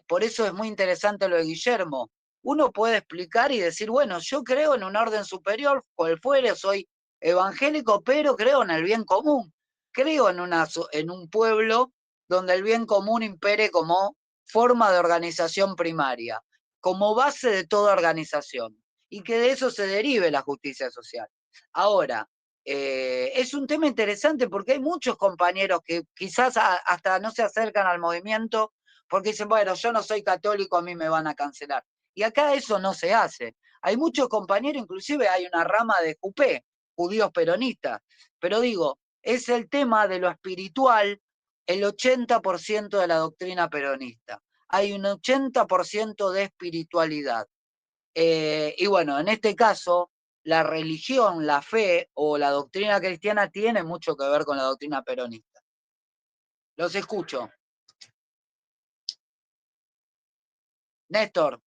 por eso es muy interesante lo de Guillermo. Uno puede explicar y decir: bueno, yo creo en un orden superior, cual fuere, soy evangélico, pero creo en el bien común. Creo en un pueblo donde el bien común impere como forma de organización primaria, como base de toda organización, y que de eso se derive la justicia social. Ahora, es un tema interesante porque hay muchos compañeros que quizás hasta no se acercan al movimiento porque dicen: bueno, yo no soy católico, a mí me van a cancelar. Y acá eso no se hace. Hay muchos compañeros, inclusive hay una rama de JUPE, judíos peronistas, pero digo, es el tema de lo espiritual, el 80% de la doctrina peronista. Hay un 80% de espiritualidad. Y bueno, en este caso, la religión, la fe o la doctrina cristiana tiene mucho que ver con la doctrina peronista. Los escucho. Néstor.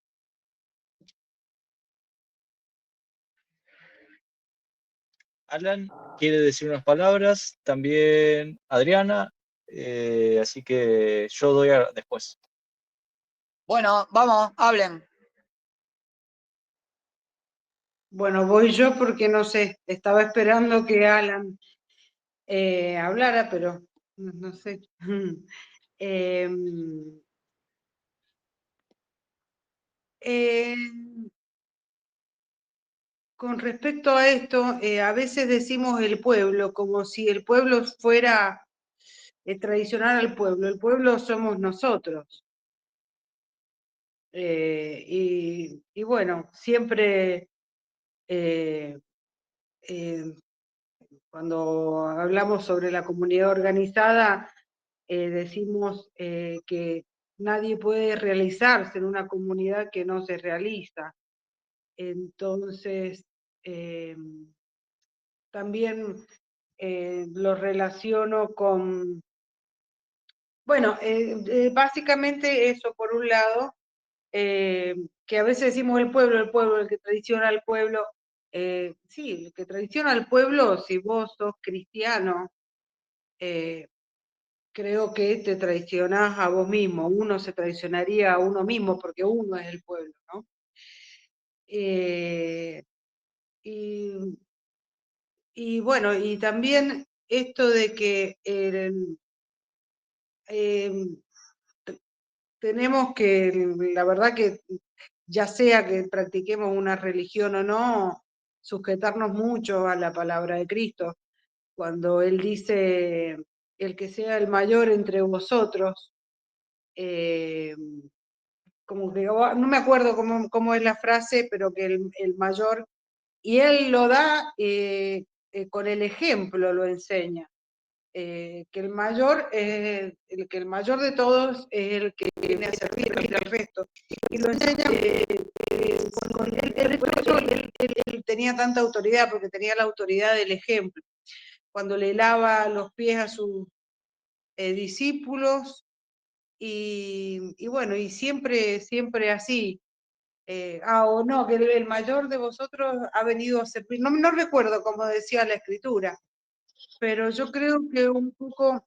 Alan quiere decir unas palabras, también Adriana, así que yo doy después. Bueno, vamos, hablen. Bueno, voy yo porque no sé, estaba esperando que Alan hablara, pero no sé. Em, eh, con respecto a esto, a veces decimos el pueblo, como si el pueblo fuera traicionar al pueblo. El pueblo somos nosotros. Y bueno, siempre cuando hablamos sobre la comunidad organizada, decimos que nadie puede realizarse en una comunidad que no se realiza. Entonces, también lo relaciono con Bueno, básicamente eso por un lado, que a veces decimos el pueblo, el que traiciona al pueblo. Sí, el que traiciona al pueblo, si vos sos cristiano, creo que te traicionás a vos mismo. Uno se traicionaría a uno mismo porque uno es el pueblo, ¿no? Y, y bueno, y también esto de que tenemos que, la verdad que ya sea que practiquemos una religión o no, sujetarnos mucho a la palabra de Cristo. Cuando Él dice, el que sea el mayor entre vosotros, como que, no me acuerdo cómo es la frase, pero que el mayor, y Él lo da con el ejemplo, lo enseña. Que el mayor de todos es el que viene a servir al resto. Y lo enseña con él, por eso él tenía tanta autoridad, porque tenía la autoridad del ejemplo. Cuando le lava los pies a sus discípulos, y bueno, y siempre así. O no, que el mayor de vosotros ha venido a servir. No recuerdo cómo decía la escritura, pero yo creo que un poco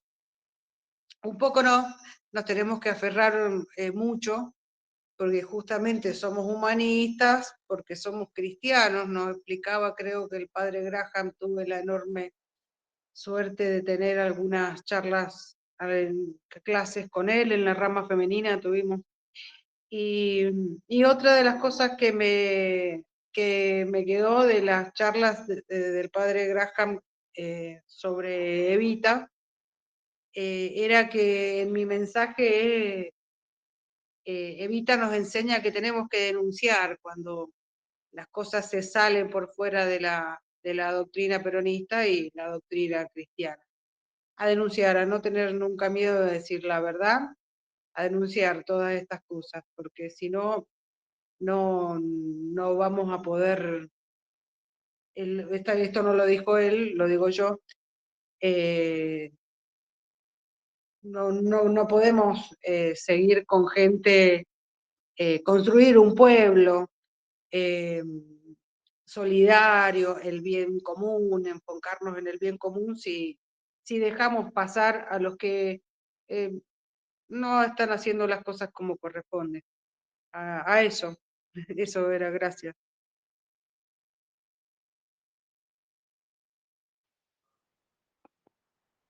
no, nos tenemos que aferrar mucho, porque justamente somos humanistas, porque somos cristianos. Nos explicaba, creo que el padre Graham, tuve la enorme suerte de tener algunas charlas, clases con él en la rama femenina tuvimos. Y otra de las cosas que me quedó de las charlas del padre Graham sobre Evita, era que en mi mensaje Evita nos enseña que tenemos que denunciar cuando las cosas se salen por fuera de la doctrina peronista y la doctrina cristiana. A denunciar, a no tener nunca miedo de decir la verdad, a denunciar todas estas cosas, porque si no, no vamos a poder, esto no lo dijo él, lo digo yo, no podemos seguir con gente, construir un pueblo solidario, el bien común, enfocarnos en el bien común, si dejamos pasar a los que no están haciendo las cosas como corresponde. A eso, eso era, gracias.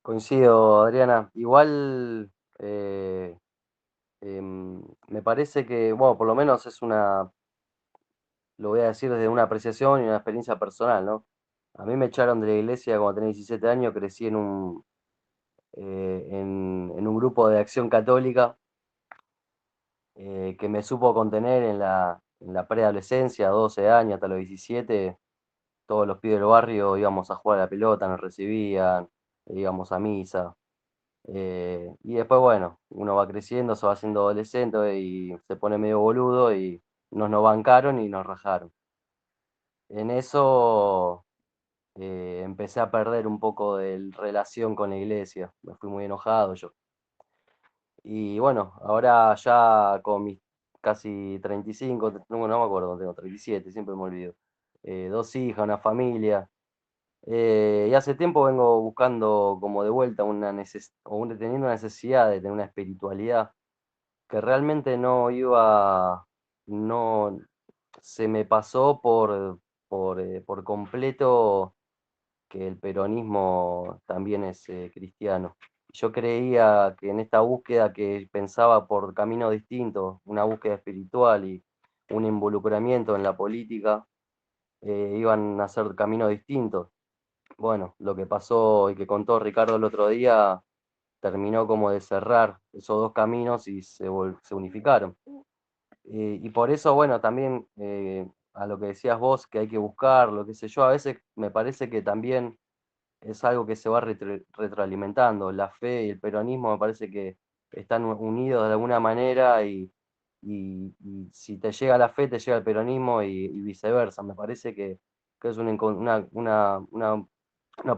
Coincido, Adriana. Igual me parece que, bueno, por lo menos lo voy a decir desde una apreciación y una experiencia personal, ¿no? A mí me echaron de la iglesia cuando tenía 17 años, crecí en un grupo de acción católica que me supo contener en la preadolescencia, 12 años hasta los 17. Todos los pibes del barrio íbamos a jugar a la pelota, nos recibían, íbamos a misa. Y después, bueno, uno va creciendo, se va haciendo adolescente y se pone medio boludo y nos bancaron y nos rajaron. En eso empecé a perder un poco de relación con la iglesia, me fui muy enojado yo. Y bueno, ahora ya con mis casi 35, no me acuerdo, tengo 37, siempre me olvido. Dos hijas, una familia. Y hace tiempo vengo buscando como de vuelta teniendo una necesidad de tener una espiritualidad que realmente no se me pasó por completo que el peronismo también es cristiano. Yo creía que en esta búsqueda que pensaba por caminos distintos, una búsqueda espiritual y un involucramiento en la política, iban a ser caminos distintos. Bueno, lo que pasó y que contó Ricardo el otro día terminó como de cerrar esos dos caminos y se unificaron. Y por eso, bueno, también a lo que decías vos, que hay que buscar, lo que sé yo, a veces me parece que también es algo que se va retroalimentando. La fe y el peronismo me parece que están unidos de alguna manera y si te llega la fe, te llega el peronismo y viceversa. Me parece que es una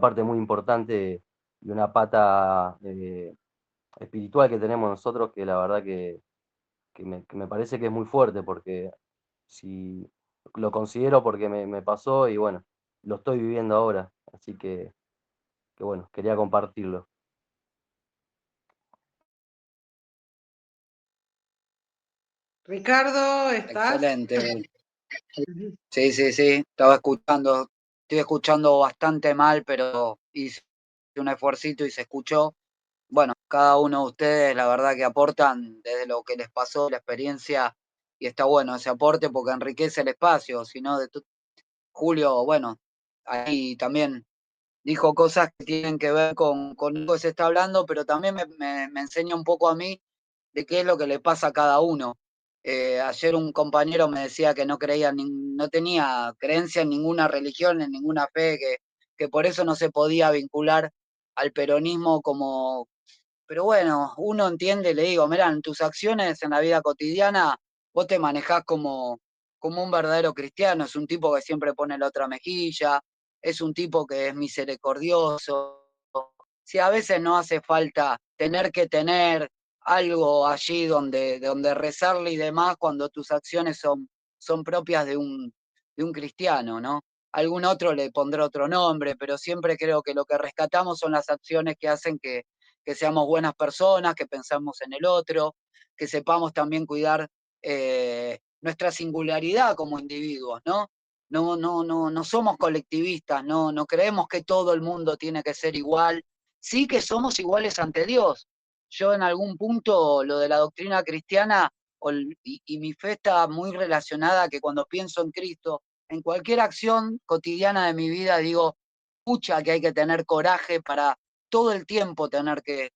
parte muy importante y una pata espiritual que tenemos nosotros, que la verdad que me parece que es muy fuerte, porque si lo considero porque me pasó y bueno, lo estoy viviendo ahora, así que bueno, quería compartirlo. Ricardo, ¿estás? Excelente. Sí, sí, sí, estaba escuchando, estoy escuchando bastante mal, pero hice un esfuercito y se escuchó. Bueno, cada uno de ustedes, la verdad que aportan desde lo que les pasó, la experiencia, y está bueno ese aporte porque enriquece el espacio, si no, Julio, bueno, ahí también dijo cosas que tienen que ver con lo que se está hablando, pero también me enseña un poco a mí de qué es lo que le pasa a cada uno. Ayer un compañero me decía que no creía, no tenía creencia en ninguna religión, en ninguna fe, que por eso no se podía vincular al peronismo como... Pero bueno, uno entiende, le digo, mira, en tus acciones en la vida cotidiana, vos te manejás como un verdadero cristiano, es un tipo que siempre pone la otra mejilla, es un tipo que es misericordioso. Si a veces no hace falta tener que tener algo allí donde rezarle y demás, cuando tus acciones son propias de un cristiano, ¿no? Algún otro le pondrá otro nombre, pero siempre creo que lo que rescatamos son las acciones que hacen que seamos buenas personas, que pensamos en el otro, que sepamos también cuidar nuestra singularidad como individuos, ¿no? No somos colectivistas, no creemos que todo el mundo tiene que ser igual, sí que somos iguales ante Dios. Yo en algún punto lo de la doctrina cristiana y mi fe está muy relacionada a que cuando pienso en Cristo, en cualquier acción cotidiana de mi vida digo, pucha, que hay que tener coraje para todo el tiempo tener que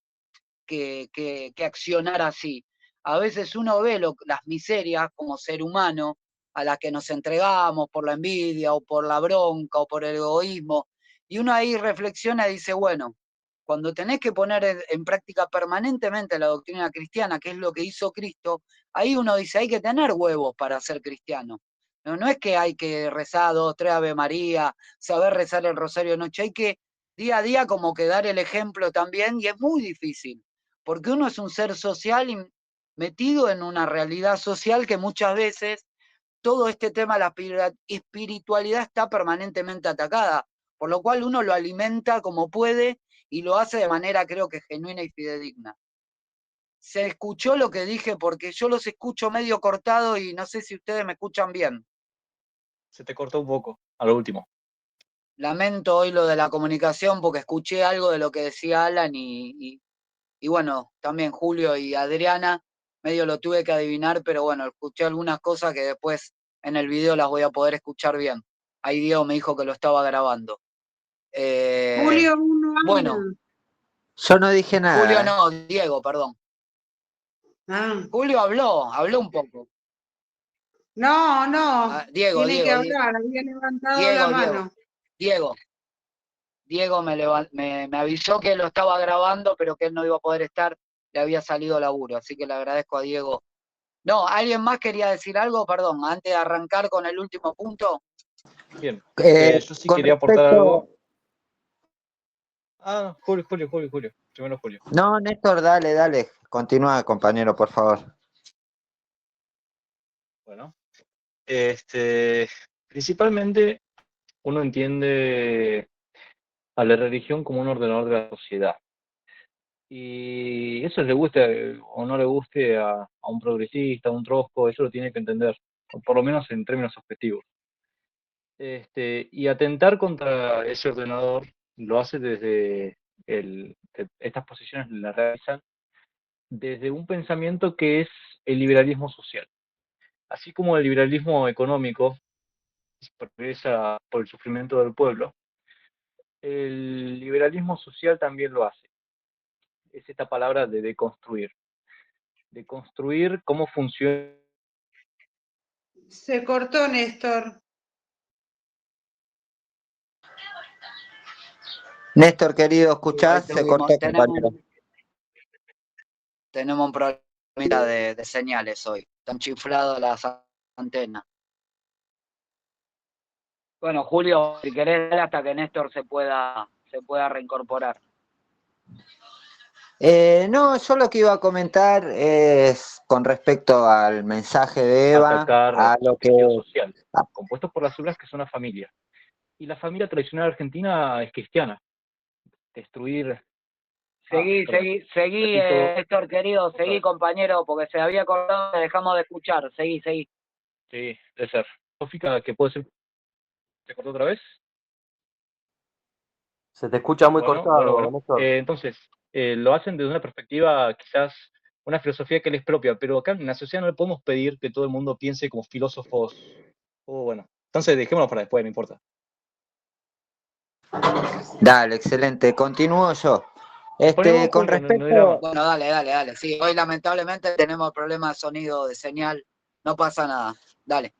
accionar así. A veces uno ve las miserias como ser humano a las que nos entregamos por la envidia o por la bronca o por el egoísmo, y uno ahí reflexiona y dice, bueno, cuando tenés que poner en práctica permanentemente la doctrina cristiana, que es lo que hizo Cristo, ahí uno dice, hay que tener huevos para ser cristiano. No es que hay que rezar 2, 3 Ave María, saber rezar el rosario de noche, hay que día a día como que dar el ejemplo también, y es muy difícil porque uno es un ser social y metido en una realidad social que muchas veces todo este tema de la espiritualidad está permanentemente atacada, por lo cual uno lo alimenta como puede y lo hace de manera creo que genuina y fidedigna. Se escuchó lo que dije porque yo los escucho medio cortado y no sé si ustedes me escuchan bien. Se te cortó un poco, a lo último. Lamento hoy lo de la comunicación porque escuché algo de lo que decía Alan y bueno, también Julio y Adriana, medio lo tuve que adivinar, pero bueno, escuché algunas cosas que después en el video las voy a poder escuchar bien. Ahí Diego me dijo que lo estaba grabando. Julio, uno Bueno, habla. Yo no dije Julio nada. no, Diego, perdón. Ah, Julio habló un poco. no, Diego, tiene que Diego, hablar, había levantado la Diego, Diego, mano. Diego, Diego me avisó que lo estaba grabando, pero que él no iba a poder estar, le había salido laburo, así que le agradezco a Diego. No, ¿alguien más quería decir algo? Perdón, antes de arrancar con el último punto. Bien, yo sí Con quería aportar algo. respecto... Ah, Julio. Primero Julio. No, Néstor, dale. Continúa, compañero, por favor. Bueno, principalmente uno entiende a la religión como un ordenador de la sociedad. Y eso le guste o no le guste a un progresista, a un trosco, eso lo tiene que entender, o por lo menos en términos objetivos. Y atentar contra ese ordenador lo hace desde estas posiciones las realizan desde un pensamiento que es el liberalismo social. Así como el liberalismo económico progresa por el sufrimiento del pueblo, el liberalismo social también lo hace. Es esta palabra de construir cómo funciona. Se cortó, Néstor. Néstor, querido, Sí, ahí ¿escuchás? Se cortó, compañero. tenemos un problemita de señales hoy. Están chifladas las antenas. Bueno, Julio, si querés, hasta que Néstor se pueda reincorporar. No, yo lo que iba a comentar es con respecto al mensaje de Eva, Atacar a lo su que... tejido social, a- compuesto por las células que son una familia. Y la familia tradicional argentina es cristiana. Destruir... Seguí, perdón. seguí, Repito, Héctor querido, otra seguí vez. compañero, porque se había cortado, te dejamos de escuchar. Seguí. Sí, debe ser. Filosófica que puede ser... ¿Se cortó otra vez? Se te escucha muy Bueno. cortado, Néstor. Entonces, lo hacen desde una perspectiva, quizás, una filosofía que les propia, pero acá en la sociedad no le podemos pedir que todo el mundo piense como filósofos. Bueno, entonces dejémoslo para después, no importa. Dale, excelente. Continúo yo. Ponemos un Con juego, no hay drama. respecto, Bueno, dale. Sí, hoy lamentablemente tenemos problemas de sonido, de señal. No pasa nada. Dale.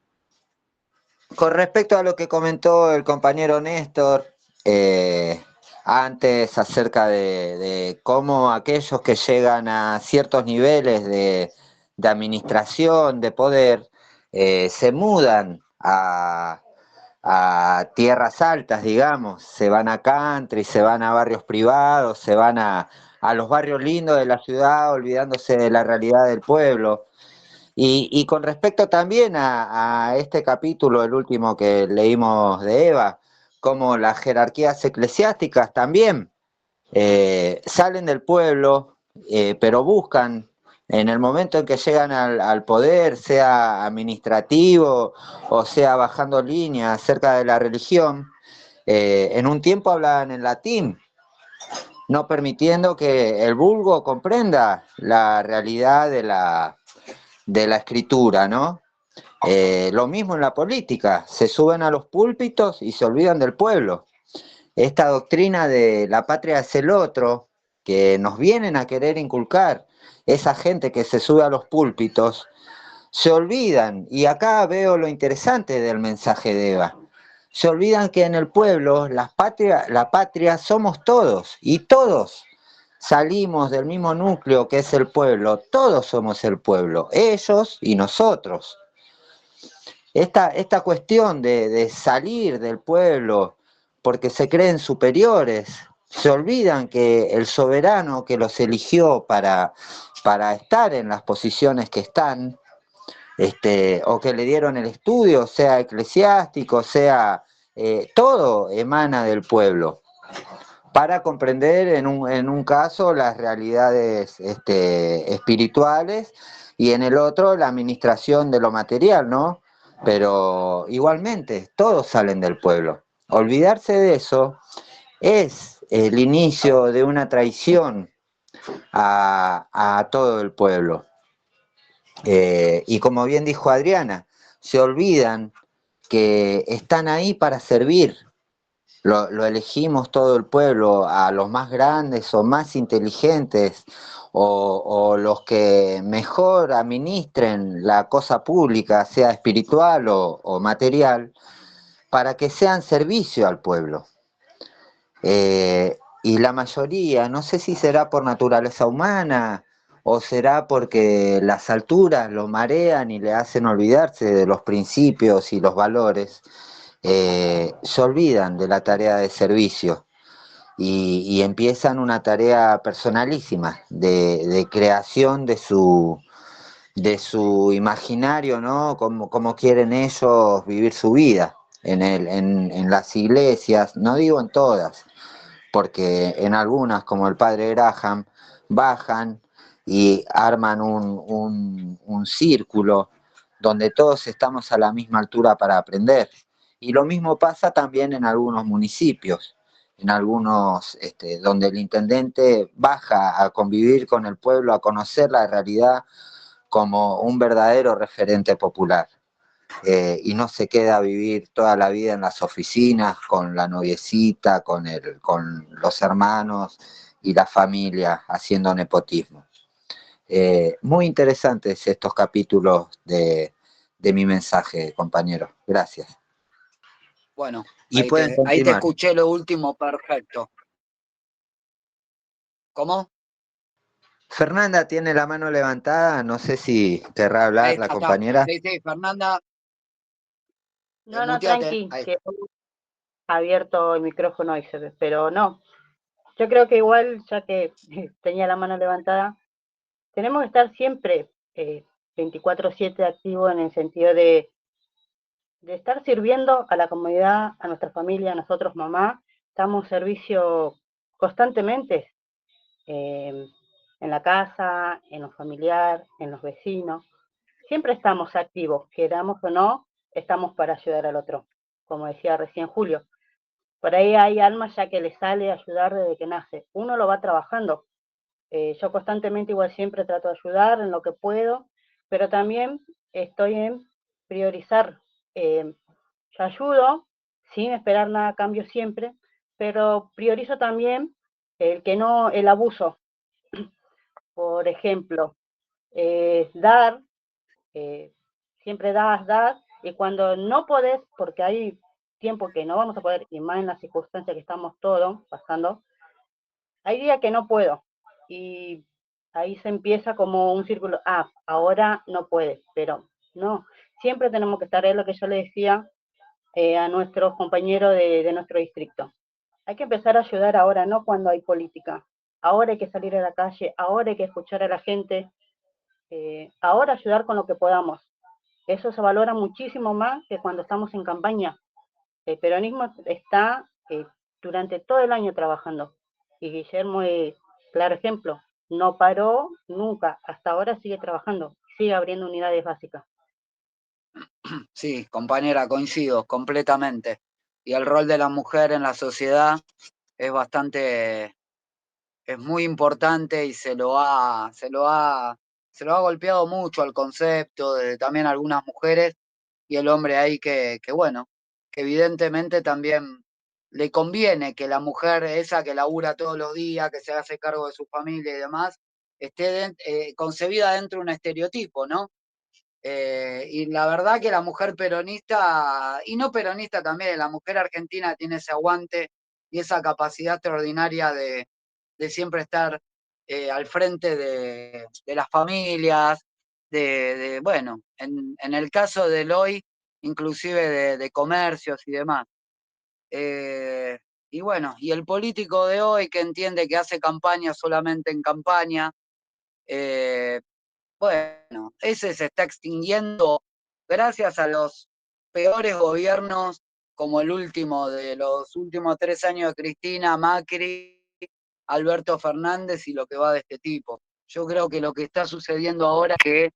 con respecto a lo que comentó el compañero Néstor antes acerca de cómo aquellos que llegan a ciertos niveles de administración, de poder, se mudan a tierras altas, digamos, se van a country, se van a barrios privados, se van a los barrios lindos de la ciudad, olvidándose de la realidad del pueblo. Y con respecto también a este capítulo, el último que leímos de Eva, como las jerarquías eclesiásticas también salen del pueblo, pero buscan, en el momento en que llegan al poder, sea administrativo o sea bajando líneas acerca de la religión, en un tiempo hablaban en latín, no permitiendo que el vulgo comprenda la realidad de la escritura, ¿no? Lo mismo en la política, se suben a los púlpitos y se olvidan del pueblo. Esta doctrina de la patria es el otro, que nos vienen a querer inculcar esa gente que se sube a los púlpitos, se olvidan, y acá veo lo interesante del mensaje de Eva, se olvidan que en el pueblo la patria somos todos, y todos salimos del mismo núcleo que es el pueblo, todos somos el pueblo, ellos y nosotros. Esta cuestión de salir del pueblo porque se creen superiores, se olvidan que el soberano que los eligió para estar en las posiciones que están, o que le dieron el estudio, sea eclesiástico, sea todo emana del pueblo, para comprender en un caso las realidades espirituales y en el otro la administración de lo material, ¿no? Pero igualmente, todos salen del pueblo. Olvidarse de eso es el inicio de una traición a todo el pueblo. Y como bien dijo Adriana, se olvidan que están ahí para servir. Lo elegimos todo el pueblo, a los más grandes o más inteligentes o los que mejor administren la cosa pública, sea espiritual o material, para que sean servicio al pueblo. Y la mayoría, no sé si será por naturaleza humana o será porque las alturas lo marean y le hacen olvidarse de los principios y los valores, se olvidan de la tarea de servicio y empiezan una tarea personalísima de creación de su imaginario, ¿no? Como quieren ellos vivir su vida en las iglesias, no digo en todas, porque en algunas, como el padre Graham, bajan y arman un círculo donde todos estamos a la misma altura para aprender. Y lo mismo pasa también en algunos municipios, en algunos donde el intendente baja a convivir con el pueblo, a conocer la realidad como un verdadero referente popular. Y no se queda a vivir toda la vida en las oficinas con la noviecita, con los hermanos y la familia haciendo nepotismo. Muy interesantes estos capítulos de mi mensaje, compañero. Gracias. Bueno, Y pueden ahí te continuar. escuché lo último, perfecto. ¿Cómo? Fernanda tiene la mano levantada, no sé si querrá Ahí hablar la está. compañera. Sí, Fernanda, No, muteate. tranqui, Ahí que está. abierto el micrófono y se ve, pero no. yo creo que igual, ya que tenía la mano levantada, tenemos que estar siempre 24/7 activos en el sentido de estar sirviendo a la comunidad, a nuestra familia, a nosotros, mamá. Damos servicio constantemente eh, en la casa, en lo familiar, en los vecinos. Siempre estamos activos, queramos o no, estamos para ayudar al otro. Como decía recién Julio, por ahí hay almas ya que le sale ayudar desde que nace. Uno lo va trabajando. Yo constantemente igual siempre trato de ayudar en lo que puedo, pero también estoy en priorizar. Yo ayudo sin esperar nada a cambio siempre, pero priorizo también el abuso. Por ejemplo, dar, eh, siempre das, y cuando no podés, porque hay tiempo que no vamos a poder, y más en las circunstancias que estamos todos pasando, hay días que no puedo, y ahí se empieza como un círculo, ahora no puedes, pero no, siempre tenemos que estar, es lo que yo le decía a nuestros compañeros de nuestro distrito. Hay que empezar a ayudar ahora, no cuando hay política. Ahora hay que salir a la calle, ahora hay que escuchar a la gente, ahora ayudar con lo que podamos. Eso se valora muchísimo más que cuando estamos en campaña. El peronismo está durante todo el año trabajando. Y Guillermo es claro ejemplo. No paró nunca. Hasta ahora sigue trabajando. Sigue abriendo unidades básicas. Sí, compañera, coincido completamente. Y el rol de la mujer en la sociedad es es muy importante y se lo ha golpeado mucho al concepto de también algunas mujeres y el hombre ahí bueno, que evidentemente también le conviene que la mujer esa que labura todos los días, que se hace cargo de su familia y demás, esté concebida dentro de un estereotipo, ¿no? Y la verdad que la mujer peronista, y no peronista también, la mujer argentina tiene ese aguante y esa capacidad extraordinaria de siempre estar al frente de las familias, bueno, en el caso del hoy, inclusive de comercios y demás. Eh, y bueno, y el político de hoy que entiende que hace campaña solamente en campaña, bueno, ese se está extinguiendo gracias a los peores gobiernos como el último de los últimos 3 años de Cristina, Macri, Alberto Fernández y lo que va de este tipo. Yo creo que lo que está sucediendo ahora es que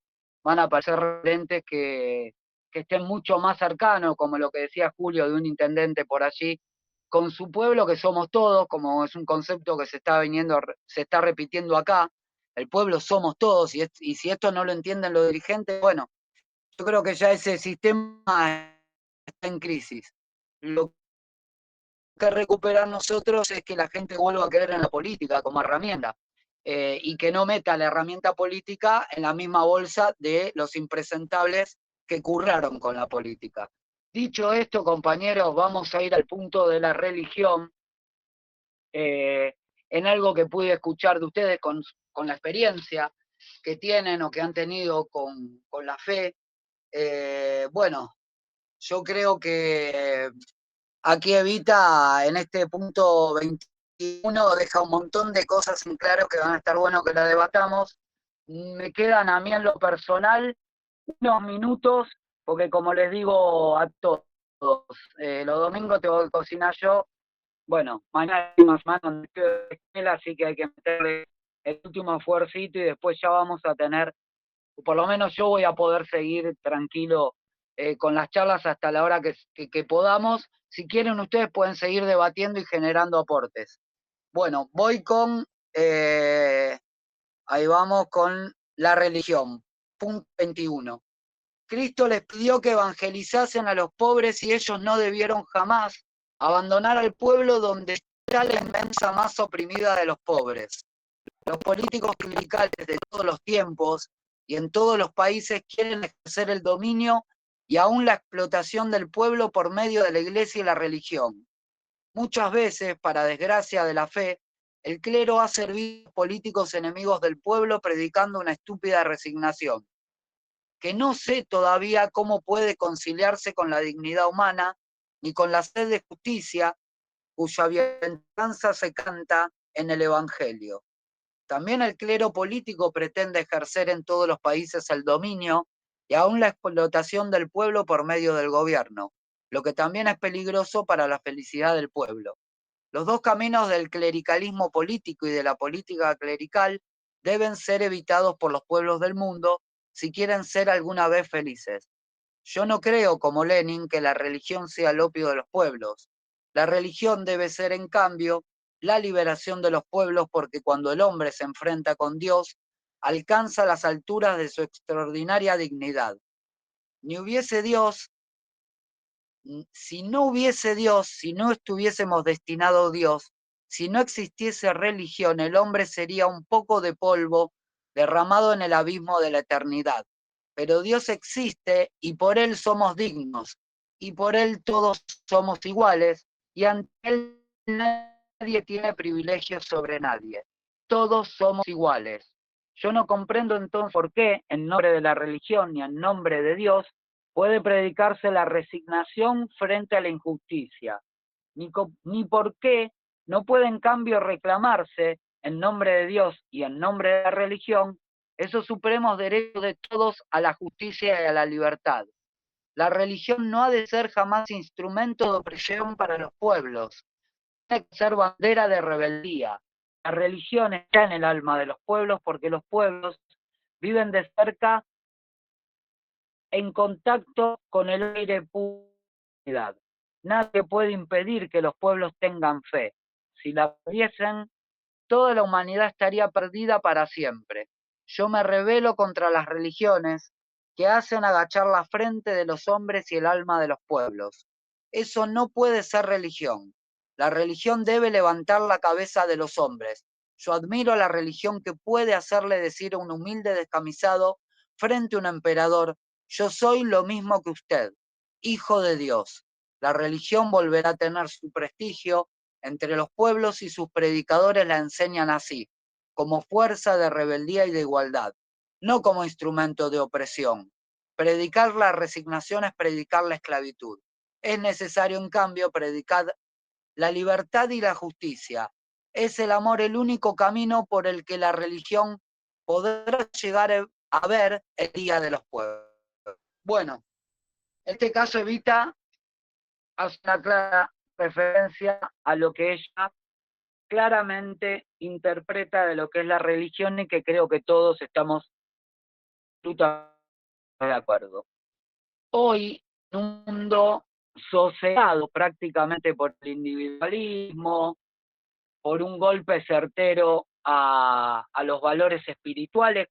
van a aparecer referentes que estén mucho más cercanos, como lo que decía Julio de un intendente por allí, con su pueblo que somos todos, como es un concepto que se está repitiendo acá. El pueblo somos todos, y si esto no lo entienden los dirigentes, bueno, yo creo que ya ese sistema está en crisis. Lo que recuperar nosotros es que la gente vuelva a creer en la política como herramienta, y que no meta la herramienta política en la misma bolsa de los impresentables que curraron con la política. Dicho esto, compañeros, vamos a ir al punto de la religión, en algo que pude escuchar de ustedes con la experiencia que tienen o que han tenido con la fe. Bueno, yo creo que aquí Evita en este punto 21 deja un montón de cosas en claro que van a estar bueno que la debatamos. Me quedan a mí en lo personal unos minutos, porque como les digo a todos, los domingos tengo que cocinar yo. Bueno, mañana hay más manos de escuela, así que hay que meterle el último esfuercito y después ya vamos a tener, por lo menos yo voy a poder seguir tranquilo con las charlas hasta la hora que podamos. Si quieren, ustedes pueden seguir debatiendo y generando aportes. Bueno, ahí vamos con la religión. Punto 21. Cristo les pidió que evangelizasen a los pobres y ellos no debieron jamás abandonar al pueblo donde está la inmensa masa oprimida de los pobres. Los políticos clericales de todos los tiempos y en todos los países quieren ejercer el dominio y aún la explotación del pueblo por medio de la iglesia y la religión. Muchas veces, para desgracia de la fe, el clero ha servido a políticos enemigos del pueblo predicando una estúpida resignación, que no sé todavía cómo puede conciliarse con la dignidad humana ni con la sed de justicia, cuya bienaventuranza se canta en el Evangelio. También el clero político pretende ejercer en todos los países el dominio y aún la explotación del pueblo por medio del gobierno, lo que también es peligroso para la felicidad del pueblo. Los dos caminos del clericalismo político y de la política clerical deben ser evitados por los pueblos del mundo si quieren ser alguna vez felices. Yo no creo, como Lenin, que la religión sea el opio de los pueblos. La religión debe ser, en cambio, la liberación de los pueblos, porque cuando el hombre se enfrenta con Dios, alcanza las alturas de su extraordinaria dignidad. Ni hubiese Dios, si no hubiese Dios, si no estuviésemos destinados a Dios, si no existiese religión, el hombre sería un poco de polvo derramado en el abismo de la eternidad. Pero Dios existe y por Él somos dignos, y por Él todos somos iguales, y ante Él nadie tiene privilegios sobre nadie. Todos somos iguales. Yo no comprendo entonces por qué, en nombre de la religión y en nombre de Dios, puede predicarse la resignación frente a la injusticia, ni por qué no puede en cambio reclamarse, en nombre de Dios y en nombre de la religión, esos supremos derechos de todos a la justicia y a la libertad. La religión no ha de ser jamás instrumento de opresión para los pueblos, tiene que ser bandera de rebeldía. La religión está en el alma de los pueblos porque los pueblos viven de cerca en contacto con el aire puro. Nadie puede impedir que los pueblos tengan fe. Si la perdiesen, toda la humanidad estaría perdida para siempre. Yo me rebelo contra las religiones que hacen agachar la frente de los hombres y el alma de los pueblos. Eso no puede ser religión. La religión debe levantar la cabeza de los hombres. Yo admiro a la religión que puede hacerle decir a un humilde descamisado frente a un emperador: yo soy lo mismo que usted, hijo de Dios. La religión volverá a tener su prestigio entre los pueblos y sus predicadores la enseñan así, como fuerza de rebeldía y de igualdad, no como instrumento de opresión. Predicar la resignación es predicar la esclavitud. Es necesario, en cambio, predicar la libertad y la justicia. Es el amor el único camino por el que la religión podrá llegar a ver el día de los pueblos. Bueno, en este caso Evita hace una clara referencia a lo que ella claramente interpreta de lo que es la religión y que creo que todos estamos absolutamente de acuerdo. Hoy, en un mundo sosegado prácticamente por el individualismo, por un golpe certero a los valores espirituales,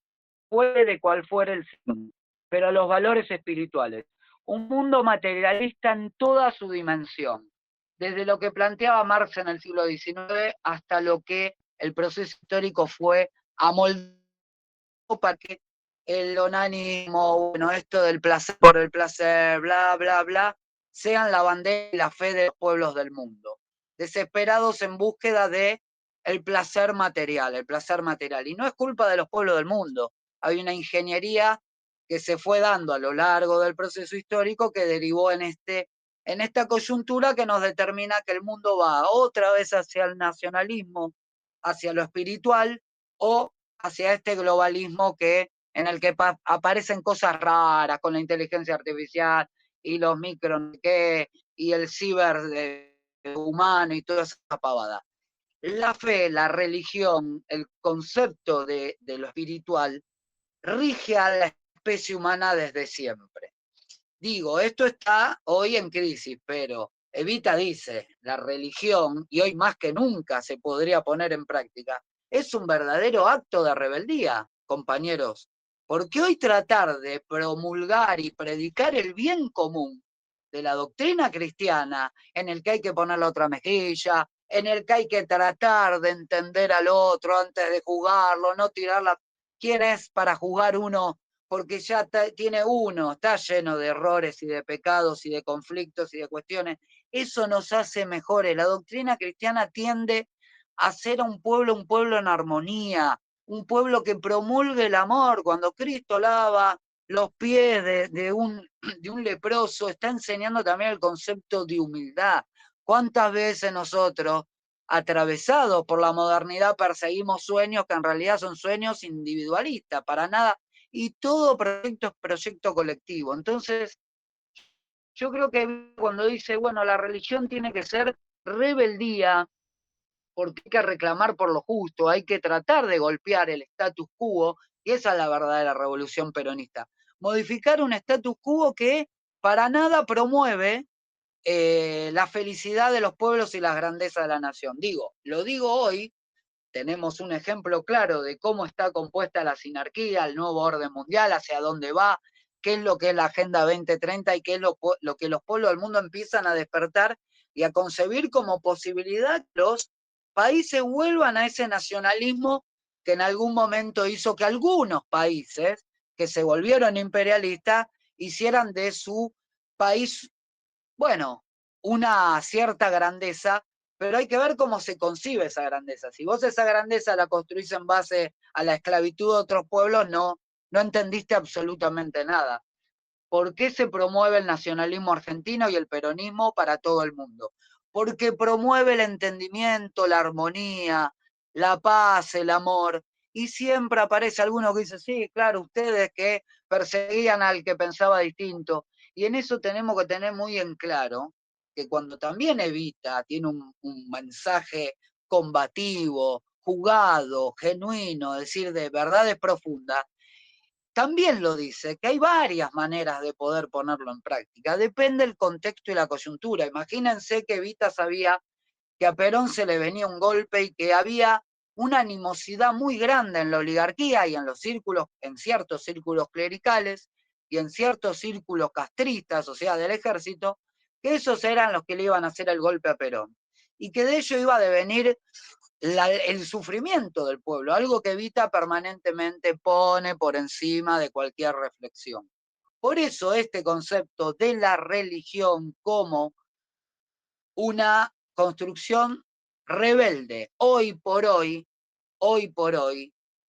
puede cual fuera el signo, pero a los valores espirituales. Un mundo materialista en toda su dimensión, desde lo que planteaba Marx en el siglo XIX hasta lo que el proceso histórico fue amoldando para que el onanismo, bueno, esto del placer por el placer, bla, bla, bla, sean la bandera y la fe de los pueblos del mundo, desesperados en búsqueda de el placer material, el placer material. Y no es culpa de los pueblos del mundo, hay una ingeniería que se fue dando a lo largo del proceso histórico que derivó en esta coyuntura que nos determina que el mundo va otra vez hacia el nacionalismo, hacia lo espiritual, o hacia este globalismo en el que aparecen cosas raras con la inteligencia artificial y los micro y el ciber humano y toda esa pavada. La fe, la religión, el concepto de lo espiritual rige a la especie humana desde siempre. Digo, esto está hoy en crisis, pero Evita dice, la religión, y hoy más que nunca se podría poner en práctica, es un verdadero acto de rebeldía, compañeros, porque hoy tratar de promulgar y predicar el bien común de la doctrina cristiana, en el que hay que poner la otra mejilla, en el que hay que tratar de entender al otro antes de jugarlo, no tirarla. ¿Quién es para jugar uno? Porque ya tiene uno, está lleno de errores y de pecados y de conflictos y de cuestiones. Eso nos hace mejores. La doctrina cristiana tiende a ser a un pueblo en armonía, un pueblo que promulgue el amor. Cuando Cristo lava los pies de un leproso, está enseñando también el concepto de humildad. ¿Cuántas veces nosotros atravesados por la modernidad, perseguimos sueños que en realidad son sueños individualistas, para nada, y todo proyecto es proyecto colectivo. Entonces, yo creo que cuando dice, bueno, la religión tiene que ser rebeldía, porque hay que reclamar por lo justo, hay que tratar de golpear el status quo, y esa es la verdadera revolución peronista. Modificar un status quo que para nada promueve la felicidad de los pueblos y las grandezas de la nación. Lo digo hoy, tenemos un ejemplo claro de cómo está compuesta la sinarquía, el nuevo orden mundial, hacia dónde va, qué es lo que es la Agenda 2030 y qué es lo que los pueblos del mundo empiezan a despertar y a concebir como posibilidad que los países vuelvan a ese nacionalismo que en algún momento hizo que algunos países que se volvieron imperialistas hicieran de su país, bueno, una cierta grandeza, pero hay que ver cómo se concibe esa grandeza. Si vos esa grandeza la construís en base a la esclavitud de otros pueblos, no entendiste absolutamente nada. ¿Por qué se promueve el nacionalismo argentino y el peronismo para todo el mundo? Porque promueve el entendimiento, la armonía, la paz, el amor, y siempre aparece alguno que dice, sí, claro, ustedes que perseguían al que pensaba distinto, y en eso tenemos que tener muy en claro que cuando también Evita tiene un mensaje combativo, jugado, genuino, es decir, de verdades profundas, también lo dice, que hay varias maneras de poder ponerlo en práctica. Depende del contexto y la coyuntura. Imagínense que Evita sabía que a Perón se le venía un golpe y que había una animosidad muy grande en la oligarquía y en los círculos, en ciertos círculos clericales y en ciertos círculos castristas, o sea, del ejército, que esos eran los que le iban a hacer el golpe a Perón. Y que de ello iba a devenir el sufrimiento del pueblo, algo que Evita permanentemente pone por encima de cualquier reflexión. Por eso este concepto de la religión como una construcción rebelde, hoy por hoy,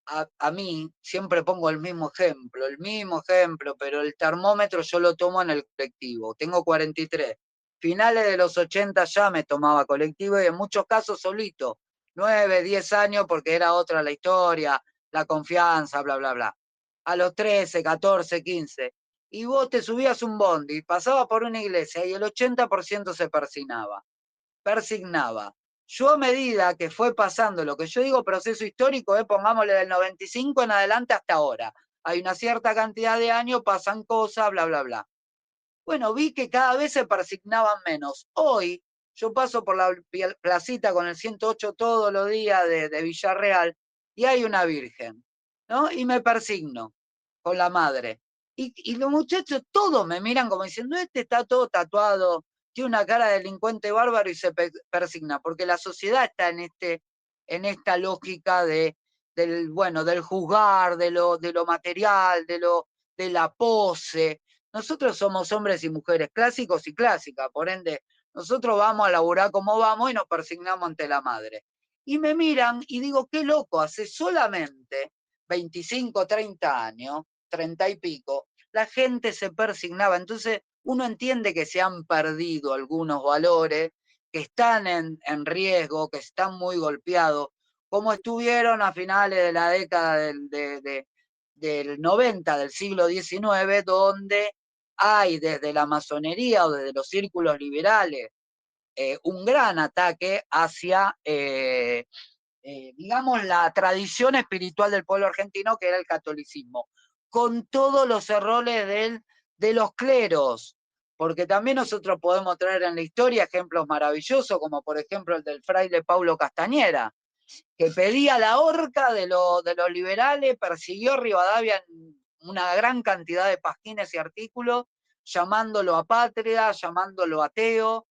a mí siempre pongo el mismo ejemplo, pero el termómetro yo lo tomo en el colectivo, tengo 43. Finales de los 80 ya me tomaba colectivo y en muchos casos solito, 9, 10 años porque era otra la historia, la confianza, bla, bla, bla. A los 13, 14, 15. Y vos te subías un bondi, pasaba por una iglesia y el 80% se persignaba. Yo a medida que fue pasando lo que yo digo proceso histórico, pongámosle del 95 en adelante hasta ahora. Hay una cierta cantidad de años, pasan cosas, bla, bla, bla. Bueno, vi que cada vez se persignaban menos. Hoy yo paso por la placita con el 108 todos los días de Villarreal y hay una virgen, ¿no? Y me persigno con la madre. Y los muchachos todos me miran como diciendo, este está todo tatuado, tiene una cara de delincuente bárbaro y se persigna, porque la sociedad está en esta lógica del juzgar, de lo material, de la pose. Nosotros somos hombres y mujeres clásicos y clásicas, por ende, nosotros vamos a laburar como vamos y nos persignamos ante la madre. Y me miran y digo, qué loco, hace solamente 25, 30 años, 30 y pico, la gente se persignaba. Entonces uno entiende que se han perdido algunos valores, que están en riesgo, que están muy golpeados, como estuvieron a finales de la década del 90 del siglo XIX, donde hay desde la masonería o desde los círculos liberales un gran ataque hacia, digamos, la tradición espiritual del pueblo argentino, que era el catolicismo, con todos los errores de los cleros, porque también nosotros podemos traer en la historia ejemplos maravillosos, como por ejemplo el del fraile Paulo Castañera, que pedía la horca de los liberales, persiguió a Rivadavia en una gran cantidad de pasquines y artículos, llamándolo apátrida, llamándolo ateo.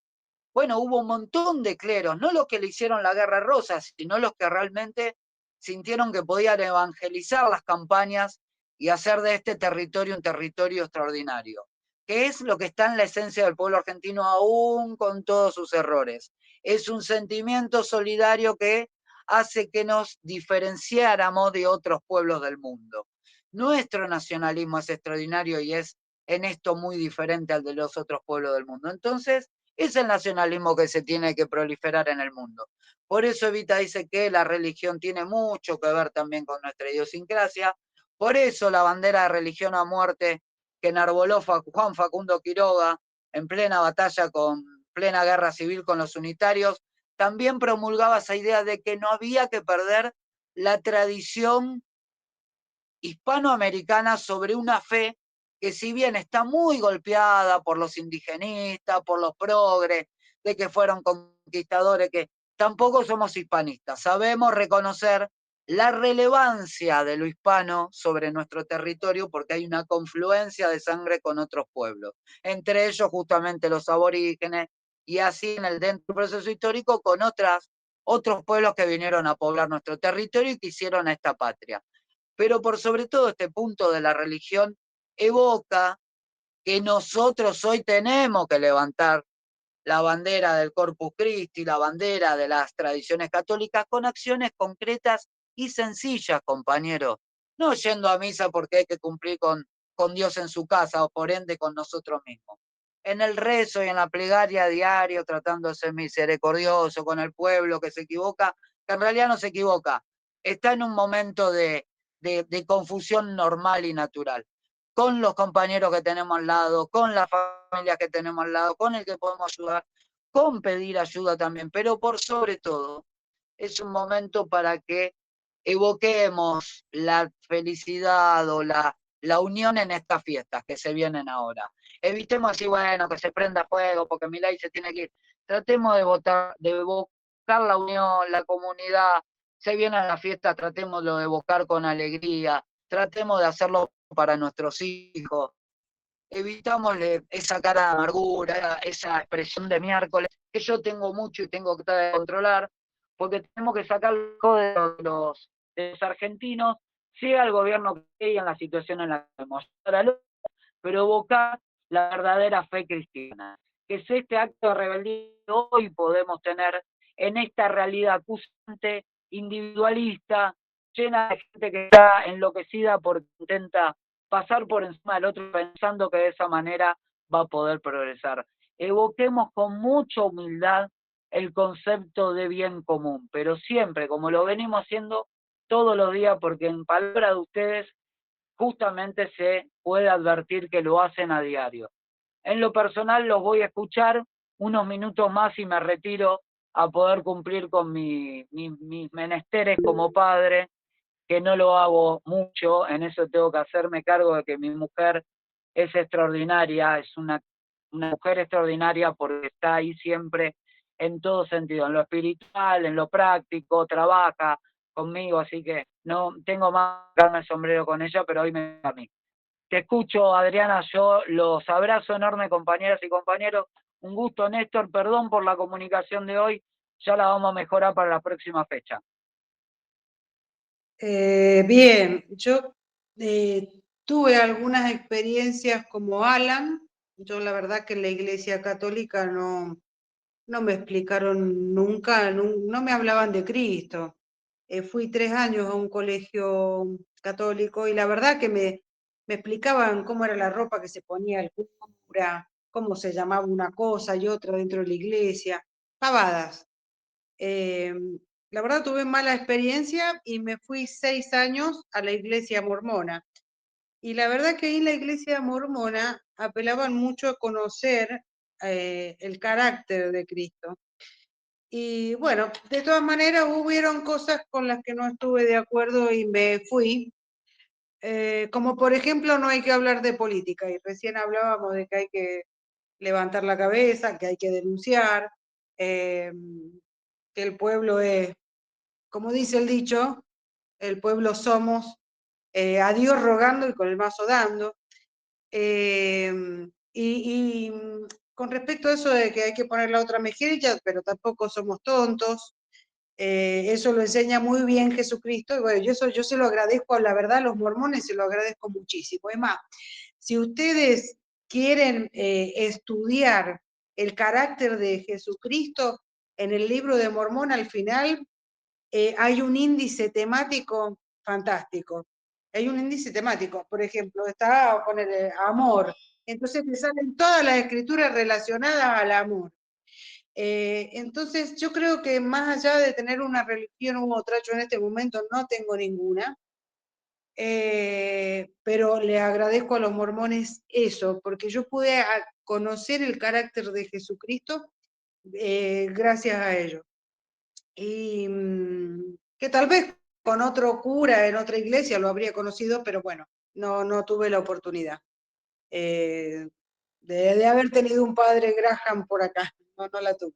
Bueno, hubo un montón de cleros, no los que le hicieron la Guerra Rosa, sino los que realmente sintieron que podían evangelizar las campañas y hacer de este territorio un territorio extraordinario, que es lo que está en la esencia del pueblo argentino aún con todos sus errores. Es un sentimiento solidario que hace que nos diferenciáramos de otros pueblos del mundo. Nuestro nacionalismo es extraordinario y es en esto muy diferente al de los otros pueblos del mundo. Entonces, Es el nacionalismo que se tiene que proliferar en el mundo. Por eso Evita dice que la religión tiene mucho que ver también con nuestra idiosincrasia. Por eso la bandera de religión a muerte que enarboló Juan Facundo Quiroga en plena batalla plena guerra civil con los unitarios, también promulgaba esa idea de que no había que perder la tradición hispanoamericana sobre una fe que, si bien está muy golpeada por los indigenistas, por los progres, de que fueron conquistadores, que tampoco somos hispanistas, sabemos reconocer la relevancia de lo hispano sobre nuestro territorio porque hay una confluencia de sangre con otros pueblos, entre ellos justamente los aborígenes, y así dentro del proceso histórico con otros pueblos que vinieron a poblar nuestro territorio y que hicieron a esta patria. Pero por sobre todo este punto de la religión evoca que nosotros hoy tenemos que levantar la bandera del Corpus Christi, la bandera de las tradiciones católicas con acciones concretas y sencillas, compañeros. No yendo a misa porque hay que cumplir con Dios en su casa o por ende con nosotros mismos. En el rezo y en la plegaria diario, tratando de ser misericordioso con el pueblo que se equivoca, que en realidad no se equivoca, está en un momento de confusión normal y natural con los compañeros que tenemos al lado, con las familias que tenemos al lado, con el que podemos ayudar, con pedir ayuda también, pero por sobre todo es un momento para que evoquemos la felicidad o la unión en estas fiestas que se vienen ahora. Evitemos así, bueno, que se prenda fuego porque Milei se tiene que ir. Tratemos de evocar la unión, la comunidad. Se vienen las fiestas, tratémoslo de evocar con alegría, tratemos de hacerlo para nuestros hijos. Evitámosle esa cara de amargura, esa expresión de miércoles, que yo tengo mucho y tengo que tratar de controlar, porque tenemos que sacarlo de los argentinos, sea el gobierno que esté en la situación en la que estamos ahora, pero evocar la verdadera fe cristiana, que es este acto de rebeldía que hoy podemos tener en esta realidad acusante, individualista, llena de gente que está enloquecida porque intenta pasar por encima del otro pensando que de esa manera va a poder progresar. Evoquemos con mucha humildad el concepto de bien común, pero siempre, como lo venimos haciendo todos los días, porque en palabras de ustedes justamente se puede advertir que lo hacen a diario. En lo personal los voy a escuchar unos minutos más y me retiro a poder cumplir con mis menesteres como padre, que no lo hago mucho, en eso tengo que hacerme cargo de que mi mujer es extraordinaria, es una mujer extraordinaria porque está ahí siempre en todo sentido, en lo espiritual, en lo práctico, trabaja conmigo, así que no tengo más carne el sombrero con ella, pero hoy me toca a mí. Te escucho, Adriana, yo los abrazo enorme, compañeras y compañeros. Un gusto, Néstor, perdón por la comunicación de hoy, ya la vamos a mejorar para la próxima fecha. Bien, yo tuve algunas experiencias como Alan. Yo la verdad que en la Iglesia Católica no me explicaron nunca, no me hablaban de Cristo. Fui 3 años a un colegio católico y la verdad que me explicaban cómo era la ropa que se ponía el cura, cómo se llamaba una cosa y otra dentro de la iglesia, pavadas. La verdad tuve mala experiencia y me fui 6 años a la iglesia mormona. Y la verdad que ahí en la iglesia mormona apelaban mucho a conocer el carácter de Cristo. Y bueno, de todas maneras hubieron cosas con las que no estuve de acuerdo y me fui. Como por ejemplo no hay que hablar de política y recién hablábamos de que hay que levantar la cabeza, que hay que denunciar, que el pueblo es, como dice el dicho, el pueblo somos a Dios rogando y con el mazo dando. Y con respecto a eso de que hay que poner la otra mejilla, pero tampoco somos tontos, eso lo enseña muy bien Jesucristo, y bueno, yo se lo agradezco, la verdad, a los mormones se lo agradezco muchísimo. Es más, si ustedes quieren estudiar el carácter de Jesucristo, en el libro de Mormón al final hay un índice temático fantástico. Hay un índice temático, por ejemplo, está con el amor. Entonces te salen todas las escrituras relacionadas al amor. Entonces, yo creo que más allá de tener una religión u otra, yo en este momento no tengo ninguna, pero le agradezco a los mormones eso, porque yo pude conocer el carácter de Jesucristo gracias a ellos. Y que tal vez con otro cura en otra iglesia lo habría conocido, pero bueno, no tuve la oportunidad de haber tenido un padre Graham por acá, no la tuve.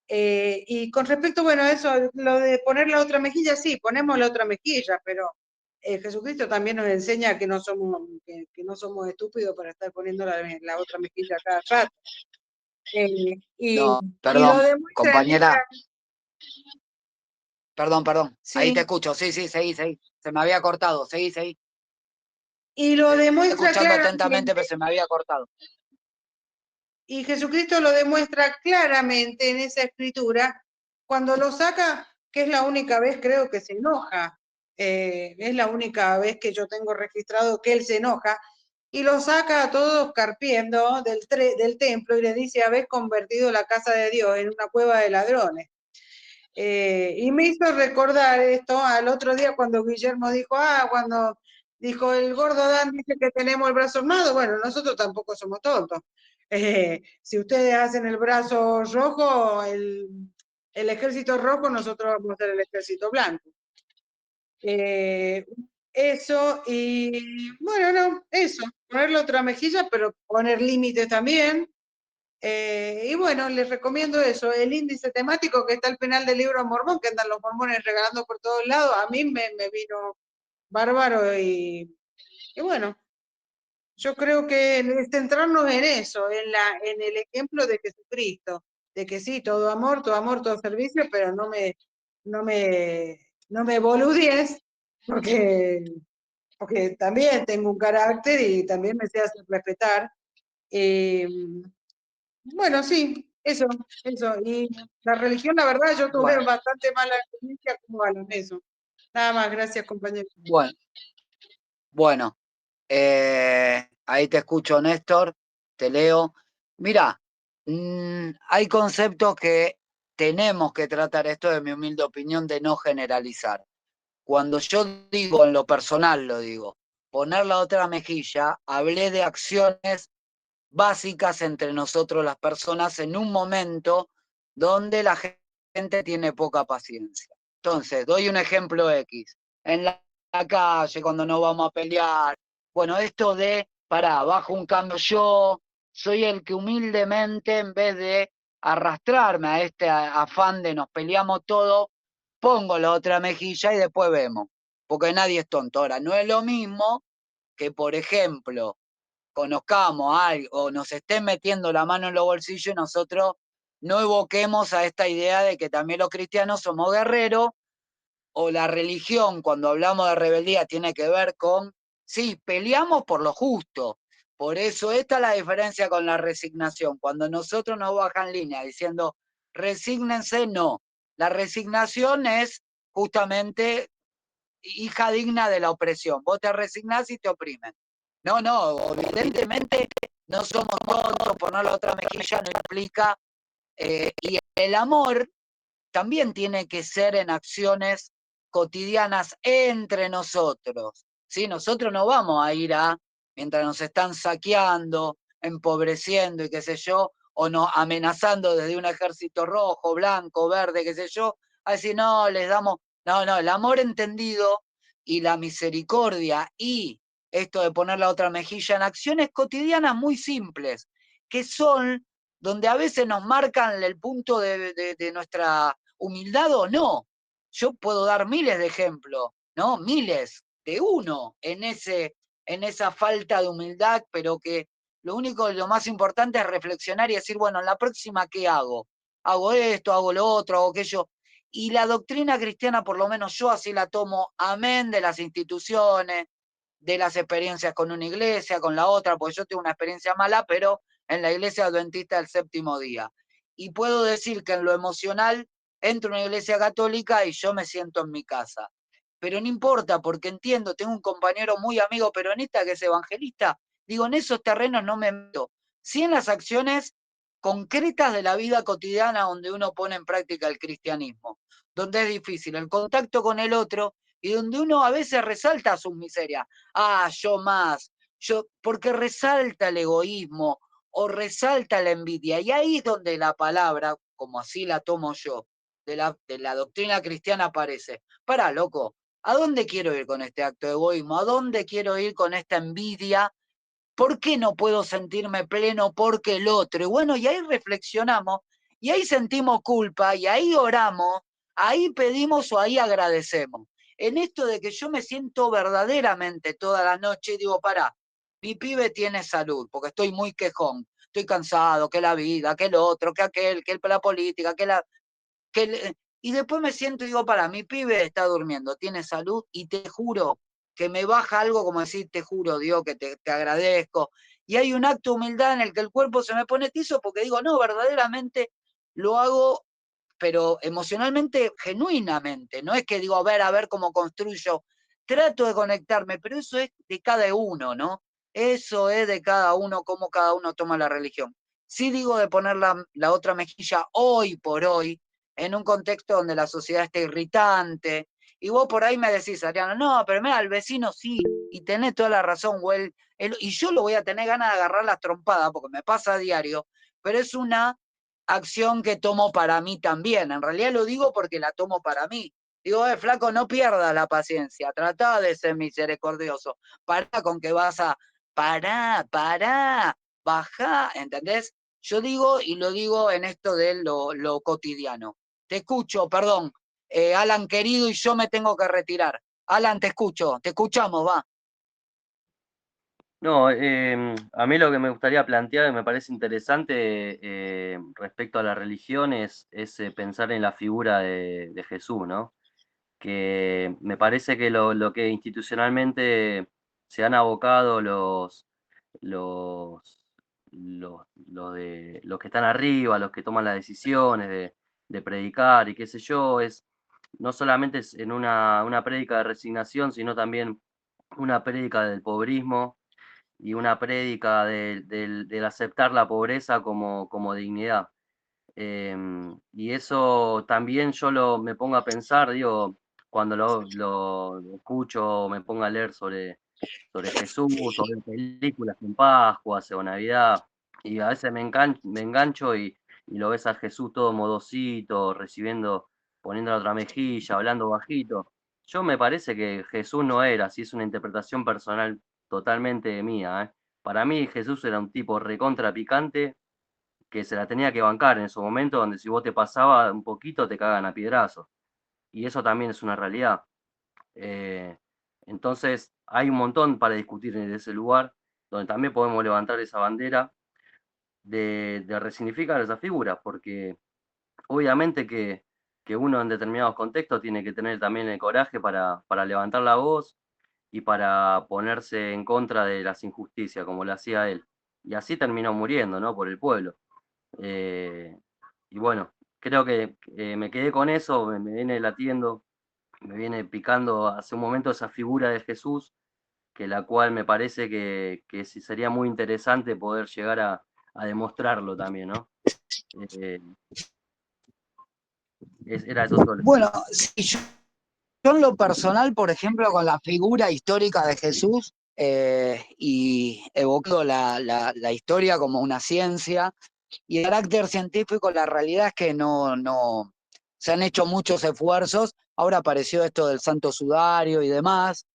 Y con respecto, bueno, a eso, lo de poner la otra mejilla, sí, ponemos la otra mejilla, pero Jesucristo también nos enseña que no somos estúpidos para estar poniendo la otra mejilla cada rato. Y No, lo perdón, demuestra en esta... compañera, perdón, ahí te Sí, escucho, sí, seguí, se me había cortado, seguí. y lo Estoy demuestra escuchando claramente, atentamente, pero se me había cortado. y Jesucristo lo demuestra claramente en esa escritura, cuando lo saca, que es la única vez creo que se enoja, es la única vez que yo tengo registrado que él se enoja, y lo saca a todos carpiendo del templo y le dice, habéis convertido la casa de Dios en una cueva de ladrones. Y me hizo recordar esto al otro día cuando Guillermo dijo, cuando dijo el gordo Dan dice que tenemos el brazo armado, bueno, nosotros tampoco somos tontos. Si ustedes hacen el brazo rojo, el ejército rojo, nosotros vamos a hacer el ejército blanco. Eso, y bueno, no, eso, ponerle otra mejilla, pero poner límites también. Y bueno, les recomiendo eso, el índice temático que está al final del libro Mormón, que andan los mormones regalando por todos lados, a mí me vino bárbaro y bueno, yo creo que es centrarnos en eso, en el ejemplo de Jesucristo, de que sí, todo amor, todo servicio, pero no me boludies, porque también tengo un carácter y también me sé hacer respetar. Bueno, sí, eso. Y la religión, la verdad, yo tuve Bueno, bastante mala experiencia como Alan, eso. Nada más, gracias, compañero. bueno, ahí te escucho, Néstor, te leo. Mira, hay conceptos que tenemos que tratar, esto de mi humilde opinión, de no generalizar. Cuando yo digo, en lo personal lo digo, poner la otra mejilla, hablé de acciones básicas entre nosotros las personas en un momento donde la gente tiene poca paciencia. Entonces, doy un ejemplo X. En la calle, cuando no vamos a pelear, bueno, esto de, bajo un cambio yo, soy el que humildemente, en vez de arrastrarme a este afán de nos peleamos todo, pongo la otra mejilla y después vemos, porque nadie es tonto. Ahora, no es lo mismo que, por ejemplo, conozcamos a algo o nos estén metiendo la mano en los bolsillos y nosotros no evoquemos a esta idea de que también los cristianos somos guerreros, o la religión, cuando hablamos de rebeldía, tiene que ver con, sí, peleamos por lo justo. Por eso esta es la diferencia con la resignación. Cuando nosotros nos bajan línea diciendo, resígnense, no. La resignación es justamente hija digna de la opresión. Vos te resignás y te oprimen. No, evidentemente no somos tontos, poner la otra mejilla no implica. Y el amor también tiene que ser en acciones cotidianas entre nosotros. ¿Sí? Nosotros no vamos a ir mientras nos están saqueando, empobreciendo y qué sé yo, o no amenazando desde un ejército rojo, blanco, verde, qué sé yo, a decir, no, les damos. No, el amor entendido y la misericordia y esto de poner la otra mejilla en acciones cotidianas muy simples, que son donde a veces nos marcan el punto de nuestra humildad o no. Yo puedo dar miles de ejemplos, ¿no? Miles, de uno en esa falta de humildad, pero que lo más importante es reflexionar y decir, bueno, en la próxima, ¿qué hago? Hago esto, hago lo otro, hago aquello. Y la doctrina cristiana, por lo menos yo así la tomo, amén de las instituciones, de las experiencias con una iglesia, con la otra, porque yo tengo una experiencia mala, pero en la iglesia adventista del séptimo día. Y puedo decir que en lo emocional entro a una iglesia católica y yo me siento en mi casa. Pero no importa, porque entiendo, tengo un compañero muy amigo peronista que es evangelista, digo, en esos terrenos no me meto. Sí en las acciones concretas de la vida cotidiana donde uno pone en práctica el cristianismo, donde es difícil el contacto con el otro y donde uno a veces resalta sus miserias. Yo más, porque resalta el egoísmo o resalta la envidia. Y ahí es donde la palabra, como así la tomo yo, de la doctrina cristiana aparece. Pará, loco, ¿a dónde quiero ir con este acto de egoísmo? ¿A dónde quiero ir con esta envidia? ¿Por qué no puedo sentirme pleno porque el otro? Y bueno, y ahí reflexionamos, y ahí sentimos culpa, y ahí oramos, ahí pedimos o ahí agradecemos. En esto de que yo me siento verdaderamente toda la noche y digo, pará, mi pibe tiene salud, porque estoy muy quejón, estoy cansado, que la vida, que el otro, que aquel, que la política, y después me siento y digo, mi pibe está durmiendo, tiene salud, y te juro que me baja algo como decir, te juro, Dios, que te agradezco. Y hay un acto de humildad en el que el cuerpo se me pone tizo porque digo, no, verdaderamente lo hago, pero emocionalmente, genuinamente. No es que digo, a ver cómo construyo. Trato de conectarme, pero eso es de cada uno, ¿no? Eso es de cada uno, cómo cada uno toma la religión. Sí digo de poner la otra mejilla hoy por hoy, en un contexto donde la sociedad está irritante, y vos por ahí me decís, Ariana, no, pero mira, el vecino sí, y tenés toda la razón, güey, y yo lo voy a tener ganas de agarrar las trompadas, porque me pasa a diario, pero es una acción que tomo para mí también, en realidad lo digo porque la tomo para mí. Digo, flaco, no pierdas la paciencia, tratá de ser misericordioso, pará con que vas a, pará, bajá, ¿entendés? Yo digo, y lo digo en esto de lo cotidiano. Te escucho, perdón, Alan querido, y yo me tengo que retirar. Alan, te escucho, te escuchamos, va. No, a mí lo que me gustaría plantear, me parece interesante respecto a la religión, es pensar en la figura de Jesús, ¿no? Que me parece que lo que institucionalmente se han abocado los, los que están arriba, los que toman las decisiones de predicar y qué sé yo, es no solamente es en una prédica de resignación, sino también una prédica del pobrismo y una prédica del aceptar la pobreza como dignidad. Y eso también me pongo a pensar, digo, cuando lo escucho, me pongo a leer sobre Jesús, sobre películas en Pascua o Navidad, y a veces me engancho y lo ves a Jesús todo modosito, poniendo la otra mejilla, hablando bajito. Yo me parece que Jesús no era así, es una interpretación personal totalmente mía, ¿eh? Para mí Jesús era un tipo recontra picante que se la tenía que bancar en esos momentos donde si vos te pasaba un poquito te cagan a piedrazos. Y eso también es una realidad. Eh, entonces hay un montón para discutir en ese lugar, donde también podemos levantar esa bandera de resignificar esa figura, porque obviamente que uno en determinados contextos tiene que tener también el coraje para levantar la voz y para ponerse en contra de las injusticias, como lo hacía él. Y así terminó muriendo, ¿no? Por el pueblo. Eh, y bueno, creo que me quedé con eso, me viene latiendo, me viene picando hace un momento esa figura de Jesús, que la cual me parece que sí sería muy interesante poder llegar a demostrarlo también, ¿no? Eh, era eso solo. Bueno, si yo en lo personal, por ejemplo, con la figura histórica de Jesús, y evoco la historia como una ciencia, y el carácter científico, la realidad es que no se han hecho muchos esfuerzos. Ahora apareció esto del Santo Sudario y demás.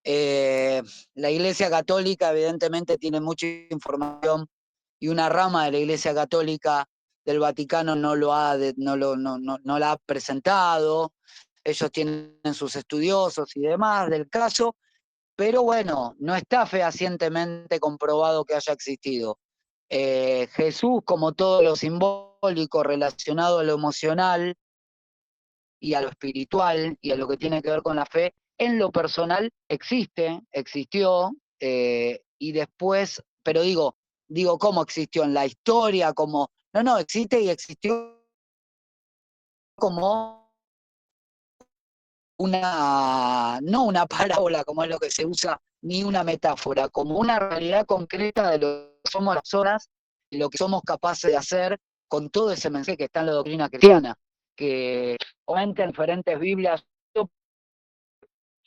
La Iglesia Católica evidentemente tiene mucha información y una rama de la Iglesia Católica del Vaticano no la ha presentado. Ellos tienen sus estudiosos y demás del caso, pero bueno, no está fehacientemente comprobado que haya existido. Jesús, como todo lo simbólico relacionado a lo emocional y a lo espiritual y a lo que tiene que ver con la fe, en lo personal existió, y después, pero digo, ¿cómo existió? En la historia, como, no, existe y existió como no una parábola como es lo que se usa, ni una metáfora, como una realidad concreta de lo que somos las personas lo que somos capaces de hacer con todo ese mensaje que está en la doctrina cristiana, que obviamente en diferentes Biblias, yo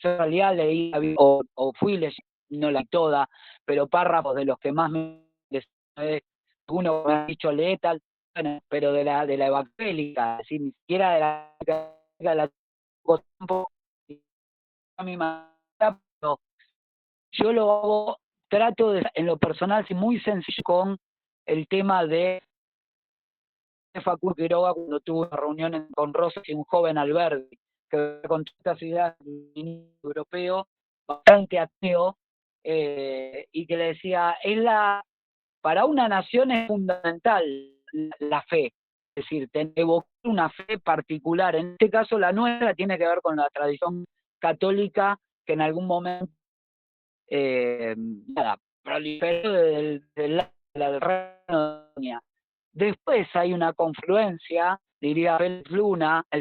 en realidad leí o fui leyendo, no la toda, pero párrafos de los que más me uno me ha dicho lee tal, bueno, pero de la evangélica, es decir, ni siquiera de la a mi manera, pero yo lo hago, trato de, en lo personal, muy sencillo con el tema de Facundo Quiroga cuando tuvo una reunión con Rosas y un joven Alberti, que con estas ideas del europeo, bastante ateo, y que le decía, para una nación es fundamental la fe, es decir, evocar una fe particular. En este caso la nuestra tiene que ver con la tradición católica que en algún momento proliferó del reino. Después hay una confluencia, diría el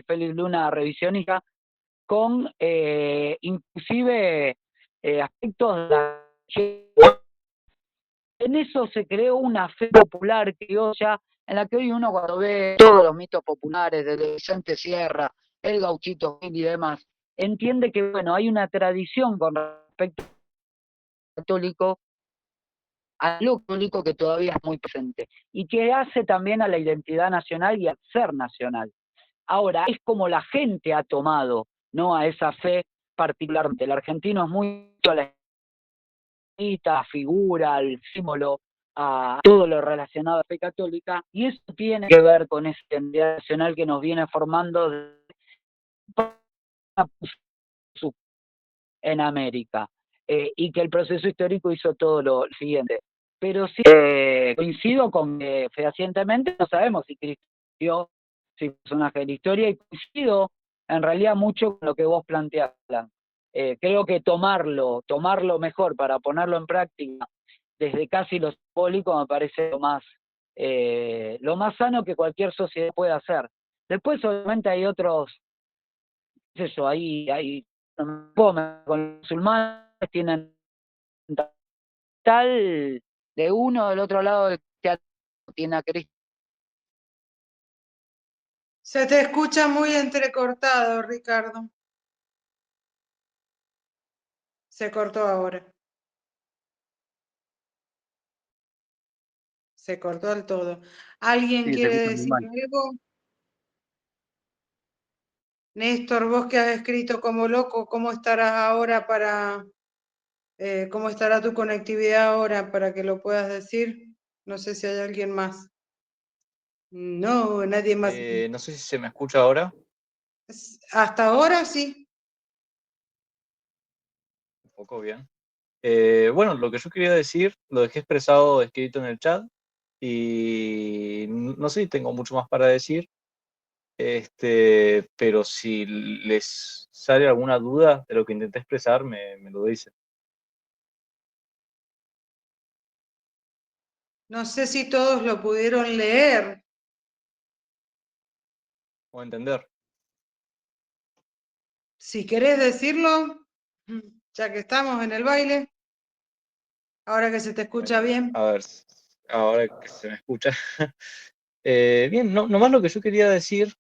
Félix Luna revisionista, con inclusive aspectos de la... En eso se creó una fe popular criolla, en la que hoy uno cuando ve todos los mitos populares de Vicente Sierra, el Gauchito Gil y demás, entiende que bueno, hay una tradición con respecto al católico, que todavía es muy presente y que hace también a la identidad nacional y al ser nacional. Ahora, es como la gente ha tomado, ¿no?, a esa fe particularmente. El argentino es muy a la figura, al símbolo, a todo lo relacionado a la fe católica, y eso tiene que ver con esa identidad nacional que nos viene formando en América, y que el proceso histórico hizo todo lo siguiente. Pero sí coincido con que fehacientemente no sabemos si Cristo, si personaje de la historia, y coincido en realidad mucho con lo que vos planteás, Alan. Creo que tomarlo mejor para ponerlo en práctica desde casi lo simbólico me parece lo más sano que cualquier sociedad puede hacer. Después obviamente hay otros, qué sé yo, hay con los musulmanes tienen tal de uno del otro lado del teatro tiene a Cristo. Se te escucha muy entrecortado, Ricardo. Se cortó ahora. Se cortó del todo. ¿Alguien Sí, quiere decir algo? Néstor, vos que has escrito como loco, ¿cómo estarás ahora cómo estará tu conectividad ahora para que lo puedas decir? No sé si hay alguien más. No, nadie más. No sé si se me escucha ahora. Hasta ahora sí. Un poco bien. Bueno, lo que yo quería decir lo dejé expresado, escrito en el chat, y no sé si tengo mucho más para decir, pero si les sale alguna duda de lo que intenté expresar, me lo dicen. No sé si todos lo pudieron leer. O entender. Si querés decirlo, ya que estamos en el baile, ahora que se te escucha bien. A ver, ahora que se me escucha. Bien, nomás lo que yo quería decir,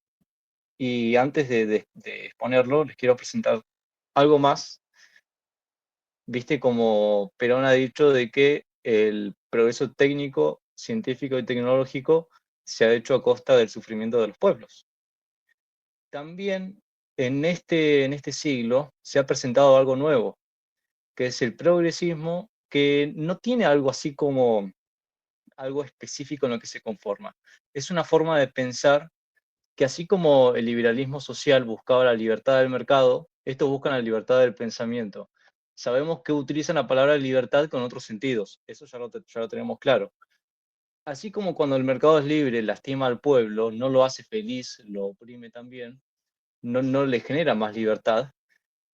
y antes de exponerlo, les quiero presentar algo más. Viste como Perón ha dicho de que el progreso técnico, científico y tecnológico se ha hecho a costa del sufrimiento de los pueblos. También en este siglo se ha presentado algo nuevo, que es el progresismo, que no tiene algo así como algo específico en lo que se conforma. Es una forma de pensar que así como el liberalismo social buscaba la libertad del mercado, estos buscan la libertad del pensamiento. Sabemos que utilizan la palabra libertad con otros sentidos, eso ya lo tenemos claro. Así como cuando el mercado es libre, lastima al pueblo, no lo hace feliz, lo oprime también, no le genera más libertad,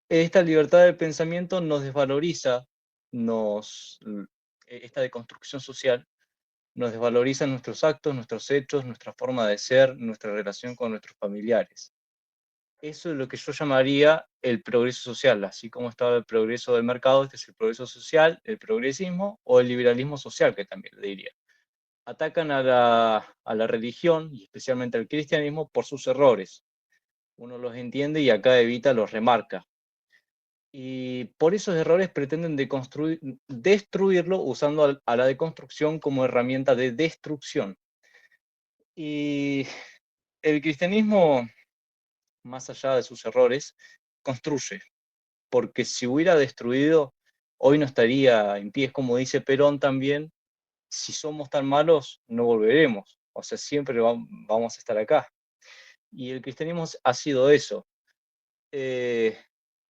esta libertad del pensamiento nos desvaloriza, esta deconstrucción social nos desvaloriza nuestros actos, nuestros hechos, nuestra forma de ser, nuestra relación con nuestros familiares. Eso es lo que yo llamaría el progreso social, así como estaba el progreso del mercado, este es el progreso social, el progresismo o el liberalismo social, que también le diría. atacan a la religión, y especialmente al cristianismo, por sus errores. Uno los entiende y acá Evita los remarca. Y por esos errores pretenden destruirlo usando a la deconstrucción como herramienta de destrucción. Y el cristianismo, más allá de sus errores, construye, porque si hubiera destruido, hoy no estaría en pie, como dice Perón también, si somos tan malos, no volveremos, o sea, siempre vamos a estar acá. Y el cristianismo ha sido eso.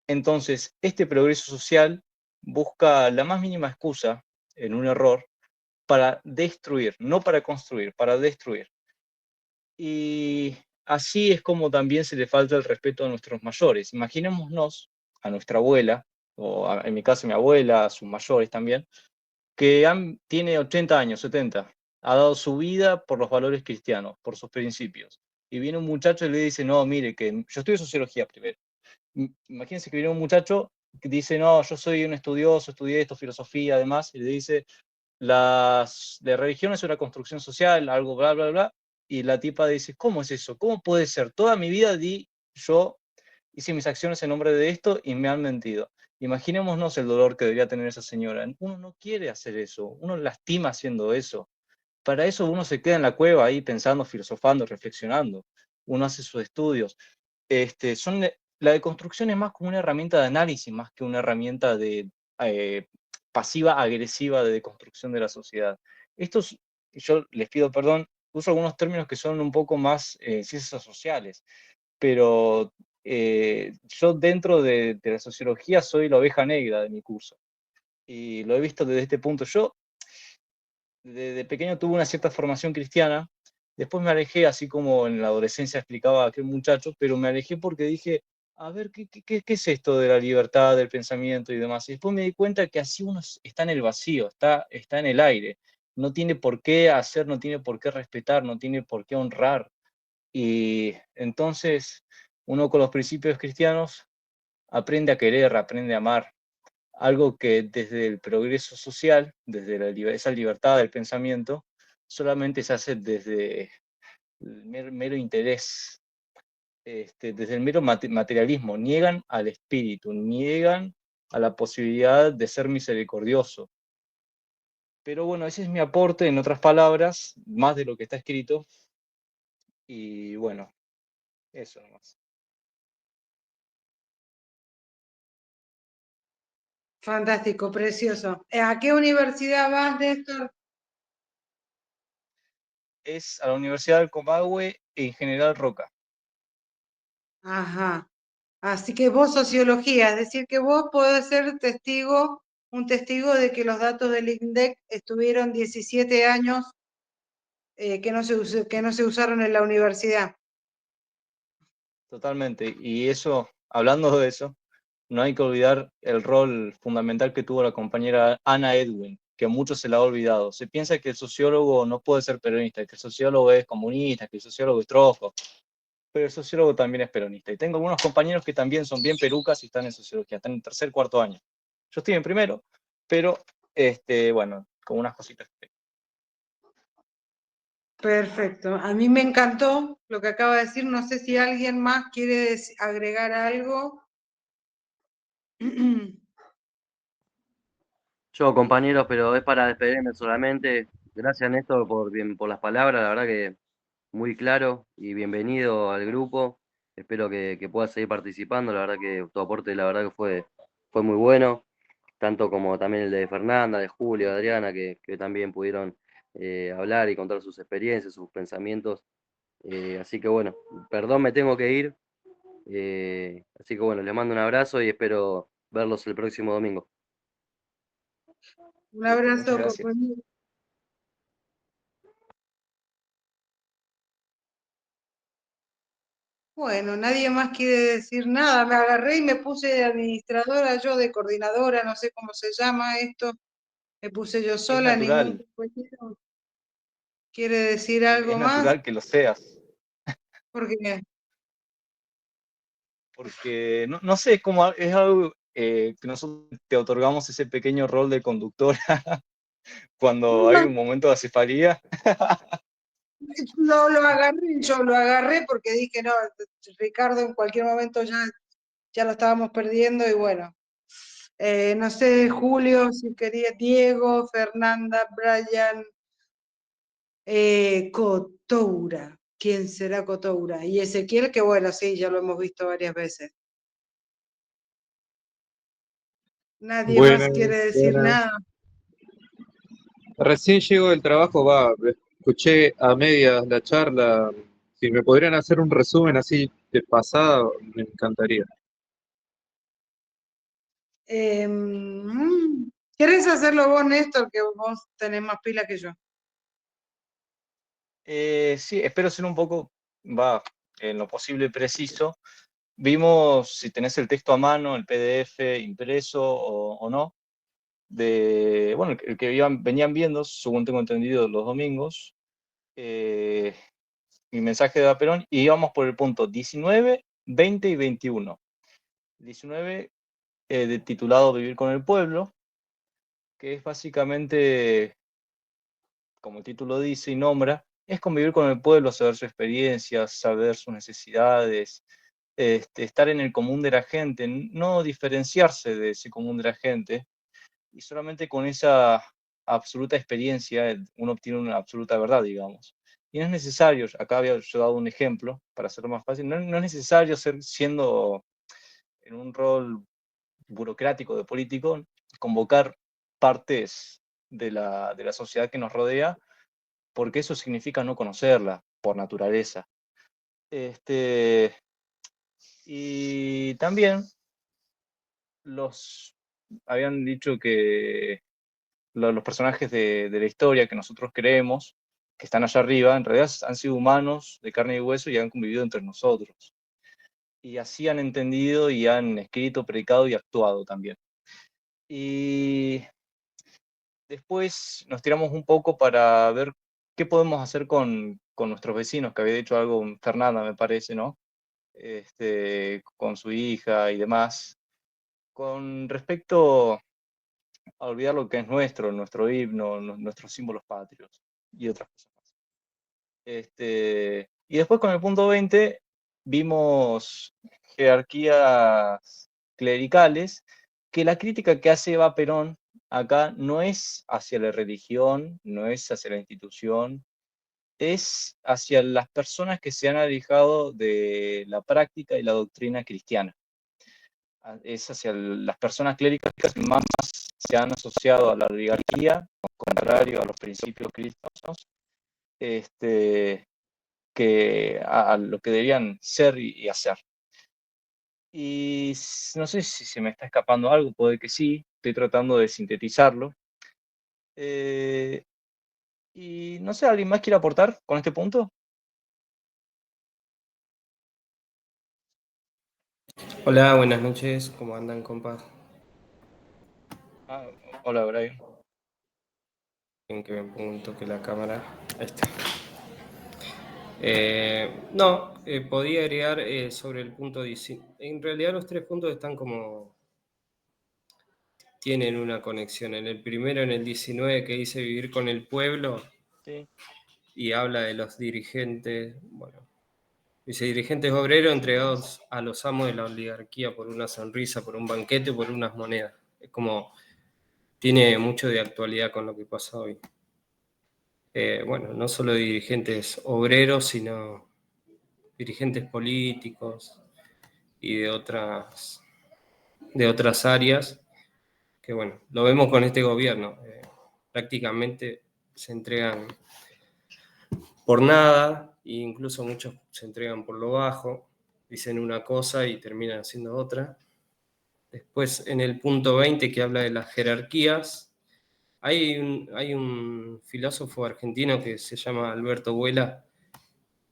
Entonces, este progreso social busca la más mínima excusa en un error para destruir, no para construir, para destruir. Y así es como también se le falta el respeto a nuestros mayores. Imaginémonos a nuestra abuela, en mi caso mi abuela, a sus mayores también, que tiene 80 años, 70, ha dado su vida por los valores cristianos, por sus principios. Y viene un muchacho y le dice, no, mire, que yo estudio sociología primero. Imagínense que viene un muchacho que dice, no, yo soy un estudioso, estudié esto, filosofía, además, y le dice, la religión es una construcción social, algo bla, bla, bla, y la tipa dice, ¿cómo es eso? ¿Cómo puede ser? Toda mi vida yo hice mis acciones en nombre de esto y me han mentido. Imaginémonos el dolor que debería tener esa señora. Uno no quiere hacer eso, uno lastima haciendo eso. Para eso uno se queda en la cueva ahí pensando, filosofando, reflexionando. Uno hace sus estudios. La deconstrucción es más como una herramienta de análisis, más que una herramienta de pasiva-agresiva de deconstrucción de la sociedad. Yo les pido perdón, uso algunos términos que son un poco más ciencias sociales, pero yo dentro de la sociología soy la oveja negra de mi curso. Y lo he visto desde este punto. Yo de pequeño tuve una cierta formación cristiana, después me alejé, así como en la adolescencia explicaba aquel muchacho, pero me alejé porque dije, a ver, ¿qué es esto de la libertad del pensamiento y demás? Y después me di cuenta que así uno está en el vacío, está en el aire, no tiene por qué hacer, no tiene por qué respetar, no tiene por qué honrar. Y entonces uno con los principios cristianos aprende a querer, aprende a amar, algo que desde el progreso social, desde esa libertad del pensamiento, solamente se hace desde el mero interés, desde el mero materialismo. Niegan al espíritu, niegan a la posibilidad de ser misericordioso. Pero bueno, ese es mi aporte, en otras palabras, más de lo que está escrito. Y bueno, eso nomás. Fantástico, precioso. ¿A qué universidad vas, Néstor? Es a la Universidad del Comahue en General Roca. Ajá. Así que vos sociología, es decir, que vos podés ser testigo, un testigo de que los datos del INDEC estuvieron 17 años que no se usaron en la universidad. Totalmente. Y eso, hablando de eso, no hay que olvidar el rol fundamental que tuvo la compañera Ana Edwin, que mucho se la ha olvidado. Se piensa que el sociólogo no puede ser peronista, que el sociólogo es comunista, que el sociólogo es trosco, pero el sociólogo también es peronista. Y tengo algunos compañeros que también son bien perucas y están en sociología, están en tercer, cuarto año. Yo estoy en primero, pero bueno, con unas cositas. Perfecto. A mí me encantó lo que acaba de decir. No sé si alguien más quiere agregar algo. Yo, compañeros, pero es para despedirme solamente. Gracias, Néstor, por las palabras, la verdad que muy claro y bienvenido al grupo. Espero que puedas seguir participando, la verdad que tu aporte, la verdad que fue muy bueno, tanto como también el de Fernanda, de Julio, de Adriana, que también pudieron hablar y contar sus experiencias, sus pensamientos. Así que bueno, perdón, me tengo que ir. Así que bueno, les mando un abrazo y espero verlos el próximo domingo. Un Listo, muchas abrazo, gracias. compañero. Bueno, nadie más quiere decir nada. Me agarré y me puse de administradora, yo de coordinadora, no sé cómo se llama esto. Me puse yo Es sola, ningún natural, compañero quiere decir es algo más. natural que lo seas. Porque Porque no sé, es algo que nosotros te otorgamos ese pequeño rol de conductora cuando hay un momento de acefalía. No lo agarré, yo lo agarré porque dije, no, Ricardo en cualquier momento ya lo estábamos perdiendo y bueno. No sé, Julio, si quería, Diego, Fernanda, Brian, Cotoura. ¿Quién será Cotoura? Y Ezequiel, que bueno, sí, ya lo hemos visto varias veces. Nadie más quiere Buenas, decir buenas. nada. Recién llego del trabajo, escuché a medias la charla. Si me podrían hacer un resumen así de pasada, me encantaría. ¿Querés hacerlo vos, Néstor, que vos tenés más pila que yo? Sí, espero ser un poco, en lo posible preciso. Vimos si tenés el texto a mano, el PDF impreso o no, bueno, el que venían viendo, según tengo entendido, los domingos, mi mensaje de Perón, y íbamos por el punto 19, 20 y 21. 19, titulado Vivir con el pueblo, que es básicamente, como el título dice y nombra, es convivir con el pueblo, saber sus experiencias, saber sus necesidades, estar en el común de la gente, no diferenciarse de ese común de la gente, y solamente con esa absoluta experiencia uno obtiene una absoluta verdad, digamos. Y no es necesario, acá había yo dado un ejemplo para hacerlo más fácil, no es necesario siendo en un rol burocrático de político, convocar partes de la sociedad que nos rodea, porque eso significa no conocerla por naturaleza. Y también habían dicho que los personajes de la historia que nosotros creemos, que están allá arriba, en realidad han sido humanos de carne y hueso y han convivido entre nosotros. Y así han entendido y han escrito, predicado y actuado también. Y después nos tiramos un poco para ver qué podemos hacer con nuestros vecinos, que había dicho algo Fernanda, me parece, ¿no? Con su hija y demás. Con respecto a olvidar lo que es nuestro himno, nuestros símbolos patrios y otras cosas más. Y después con el punto 20 vimos jerarquías clericales, que la crítica que hace Eva Perón acá no es hacia la religión, no es hacia la institución, es hacia las personas que se han alejado de la práctica y la doctrina cristiana. Es hacia las personas cléricas que más se han asociado a la oligarquía, contrario a los principios cristianos, que a lo que deberían ser y hacer. Y no sé si se me está escapando algo, puede que sí, estoy tratando de sintetizarlo. Y no sé, ¿alguien más quiere aportar con este punto? Hola, buenas noches. ¿Cómo andan, compas? Hola, Brian. En que me pongo un toque la cámara. Ahí está. Podía agregar sobre el punto 19. En realidad los tres puntos están tienen una conexión. En el primero, en el 19, que dice vivir con el pueblo, Sí. y habla de los dirigentes, dice dirigentes obreros entregados a los amos de la oligarquía por una sonrisa, por un banquete o por unas monedas. Es como, tiene mucho de actualidad con lo que pasa hoy. No solo dirigentes obreros, sino dirigentes políticos y de otras áreas, que lo vemos con este gobierno. Prácticamente se entregan por nada, e incluso muchos se entregan por lo bajo, dicen una cosa y terminan haciendo otra. Después, en el punto 20, que habla de las jerarquías, hay un filósofo argentino que se llama Alberto Vuela,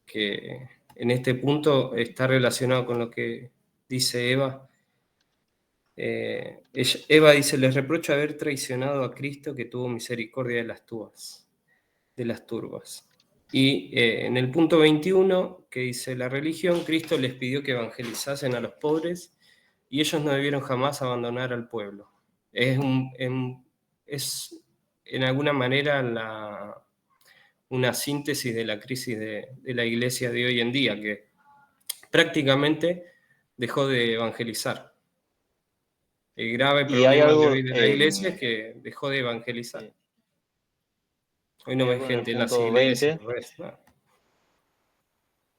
que en este punto está relacionado con lo que dice Eva. Eva dice, les reprocho haber traicionado a Cristo que tuvo misericordia de las turbas. Y en el punto 21, que dice la religión, Cristo les pidió que evangelizasen a los pobres y ellos no debieron jamás abandonar al pueblo. Es en alguna manera una síntesis de la crisis de la iglesia de hoy en día, que prácticamente dejó de evangelizar. El grave Y hay problema de algo hoy de la iglesia es que dejó de evangelizar. sí, Hoy no hay ves algo en el gente en las punto iglesias, 20 no ves nada.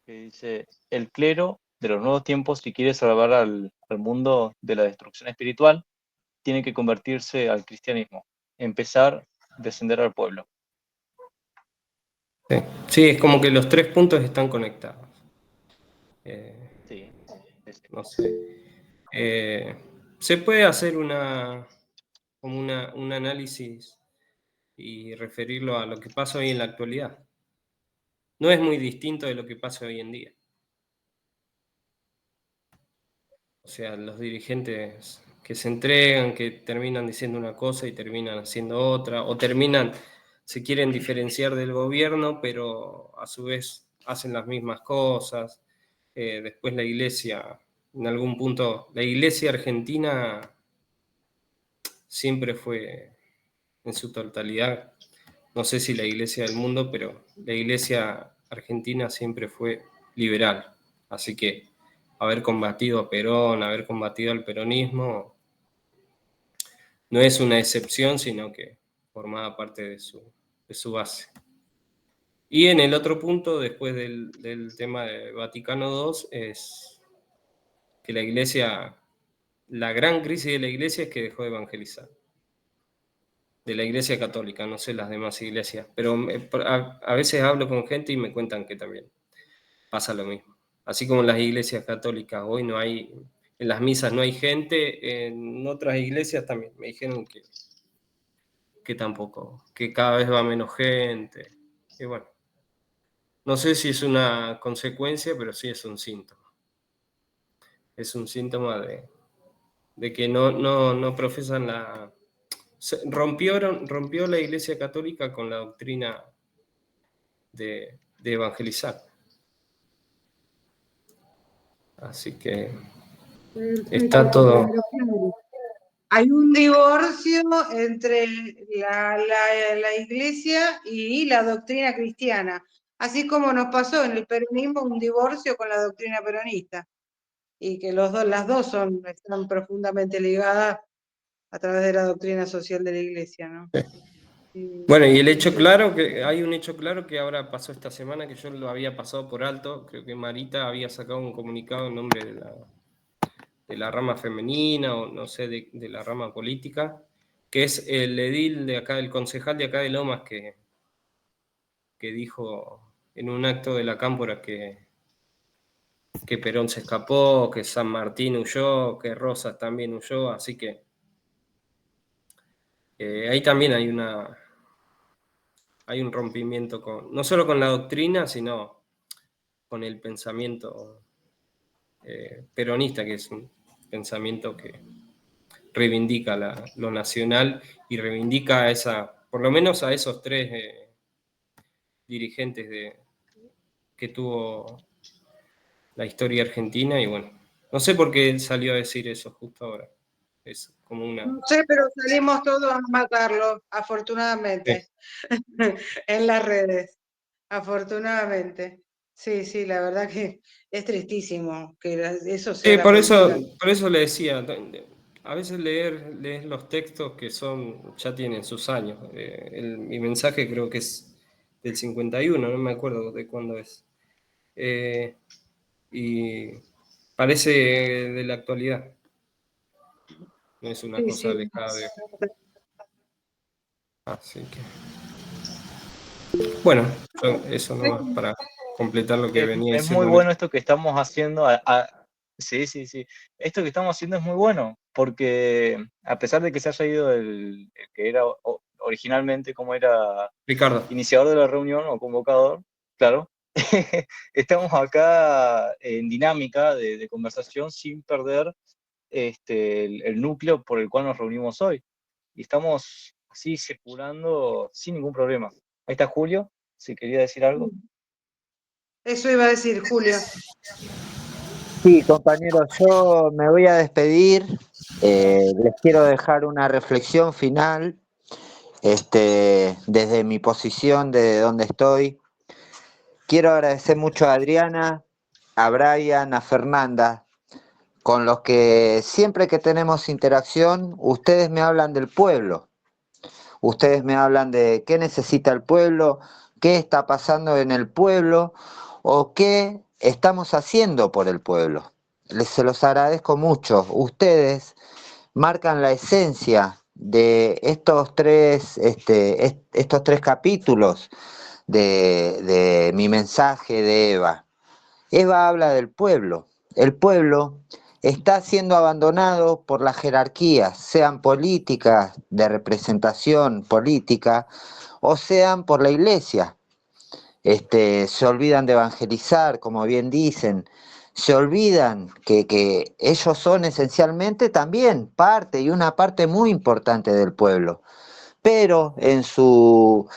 que dice, el clero de los nuevos tiempos, si quiere salvar al mundo de la destrucción espiritual, tiene que convertirse al cristianismo, empezar a descender al pueblo. Sí. Sí, es como que los tres puntos están conectados. Sí, No sé. Se puede hacer un análisis y referirlo a lo que pasa hoy en la actualidad. No es muy distinto de lo que pasa hoy en día. O sea, los dirigentes que se entregan, que terminan diciendo una cosa y terminan haciendo otra, o se quieren diferenciar del gobierno, pero a su vez hacen las mismas cosas. Después la iglesia, en algún punto, la iglesia argentina siempre fue, en su totalidad, no sé si la iglesia del mundo, pero la iglesia argentina siempre fue liberal. Así que haber combatido a Perón, haber combatido al peronismo, no es una excepción, sino que formaba parte de su base. Y en el otro punto, después del tema de Vaticano II, es que la gran crisis de la iglesia es que dejó de evangelizar. De la iglesia católica, no sé las demás iglesias, pero a veces hablo con gente y me cuentan que también pasa lo mismo. Así como en las iglesias católicas hoy no hay, en las misas no hay gente, en otras iglesias también me dijeron que tampoco, que cada vez va menos gente. Y bueno, no sé si es una consecuencia, pero sí es un síntoma. Es un síntoma de que no profesan rompió la iglesia católica con la doctrina de evangelizar. Así que está Perfecto, todo. compañero. Claro. Hay un divorcio entre la iglesia y la doctrina cristiana, así como nos pasó en el peronismo un divorcio con la doctrina peronista, y que las dos están profundamente ligadas a través de la doctrina social de la iglesia, ¿no? Bueno, y hay un hecho claro que ahora pasó esta semana, que yo lo había pasado por alto. Creo que Marita había sacado un comunicado en nombre de la rama femenina, o no sé, de la rama política, que es el edil de acá, el concejal de acá de Lomas, que dijo en un acto de la Cámpora que Perón se escapó, que San Martín huyó, que Rosas también huyó, así que ahí también hay un rompimiento no solo con la doctrina, sino con el pensamiento peronista, que es un pensamiento que reivindica lo nacional y reivindica por lo menos a esos tres dirigentes que tuvo la historia argentina. Y bueno, no sé por qué salió a decir eso justo ahora. Es como No sé, pero salimos todos a matarlo, afortunadamente, en las redes, afortunadamente. Sí, sí, la verdad que es tristísimo que eso sea Sí, la por política. eso le decía, a veces leer los textos que ya tienen sus años. Mi mensaje creo que es del 51, no me acuerdo de cuándo es. Y parece de la actualidad. No es una Sí, cosa sí. alejada de. Así que. Bueno, eso nomás para completar lo que venía Es muy diciendo. bueno esto que estamos haciendo. Sí, sí, sí. Esto que estamos haciendo es muy bueno, porque a pesar de que se haya ido el que era originalmente como era Ricardo. iniciador de la reunión o convocador, claro, estamos acá en dinámica de conversación sin perder el núcleo por el cual nos reunimos hoy. Y estamos así circulando sin ningún problema. Ahí está Julio, si quería decir algo. Eso iba a decir, Julio. Sí, compañeros, yo me voy a despedir. Les quiero dejar una reflexión final. desde mi posición, desde donde estoy. Quiero agradecer mucho a Adriana, a Brian, a Fernanda, con los que siempre que tenemos interacción, ustedes me hablan del pueblo. Ustedes me hablan de qué necesita el pueblo, qué está pasando en el pueblo o qué estamos haciendo por el pueblo. Se los agradezco mucho. Ustedes marcan la esencia de estos tres capítulos de mi mensaje de Eva. Eva habla del pueblo. El pueblo está siendo abandonado por las jerarquías, sean políticas, de representación política, o sean por la iglesia. Se olvidan de evangelizar, como bien dicen, se olvidan que ellos son esencialmente también parte y una parte muy importante del pueblo, pero en su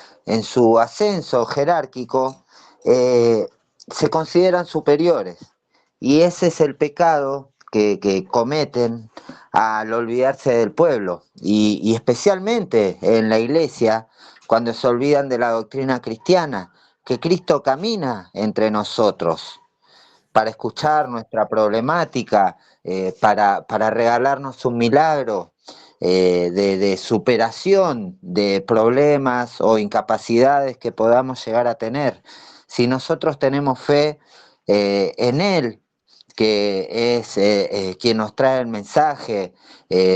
ascenso jerárquico se consideran superiores, y ese es el pecado que cometen al olvidarse del pueblo, y especialmente en la iglesia, cuando se olvidan de la doctrina cristiana, que Cristo camina entre nosotros para escuchar nuestra problemática, para regalarnos un milagro de superación de problemas o incapacidades que podamos llegar a tener. Si nosotros tenemos fe en Él, que es quien nos trae el mensaje,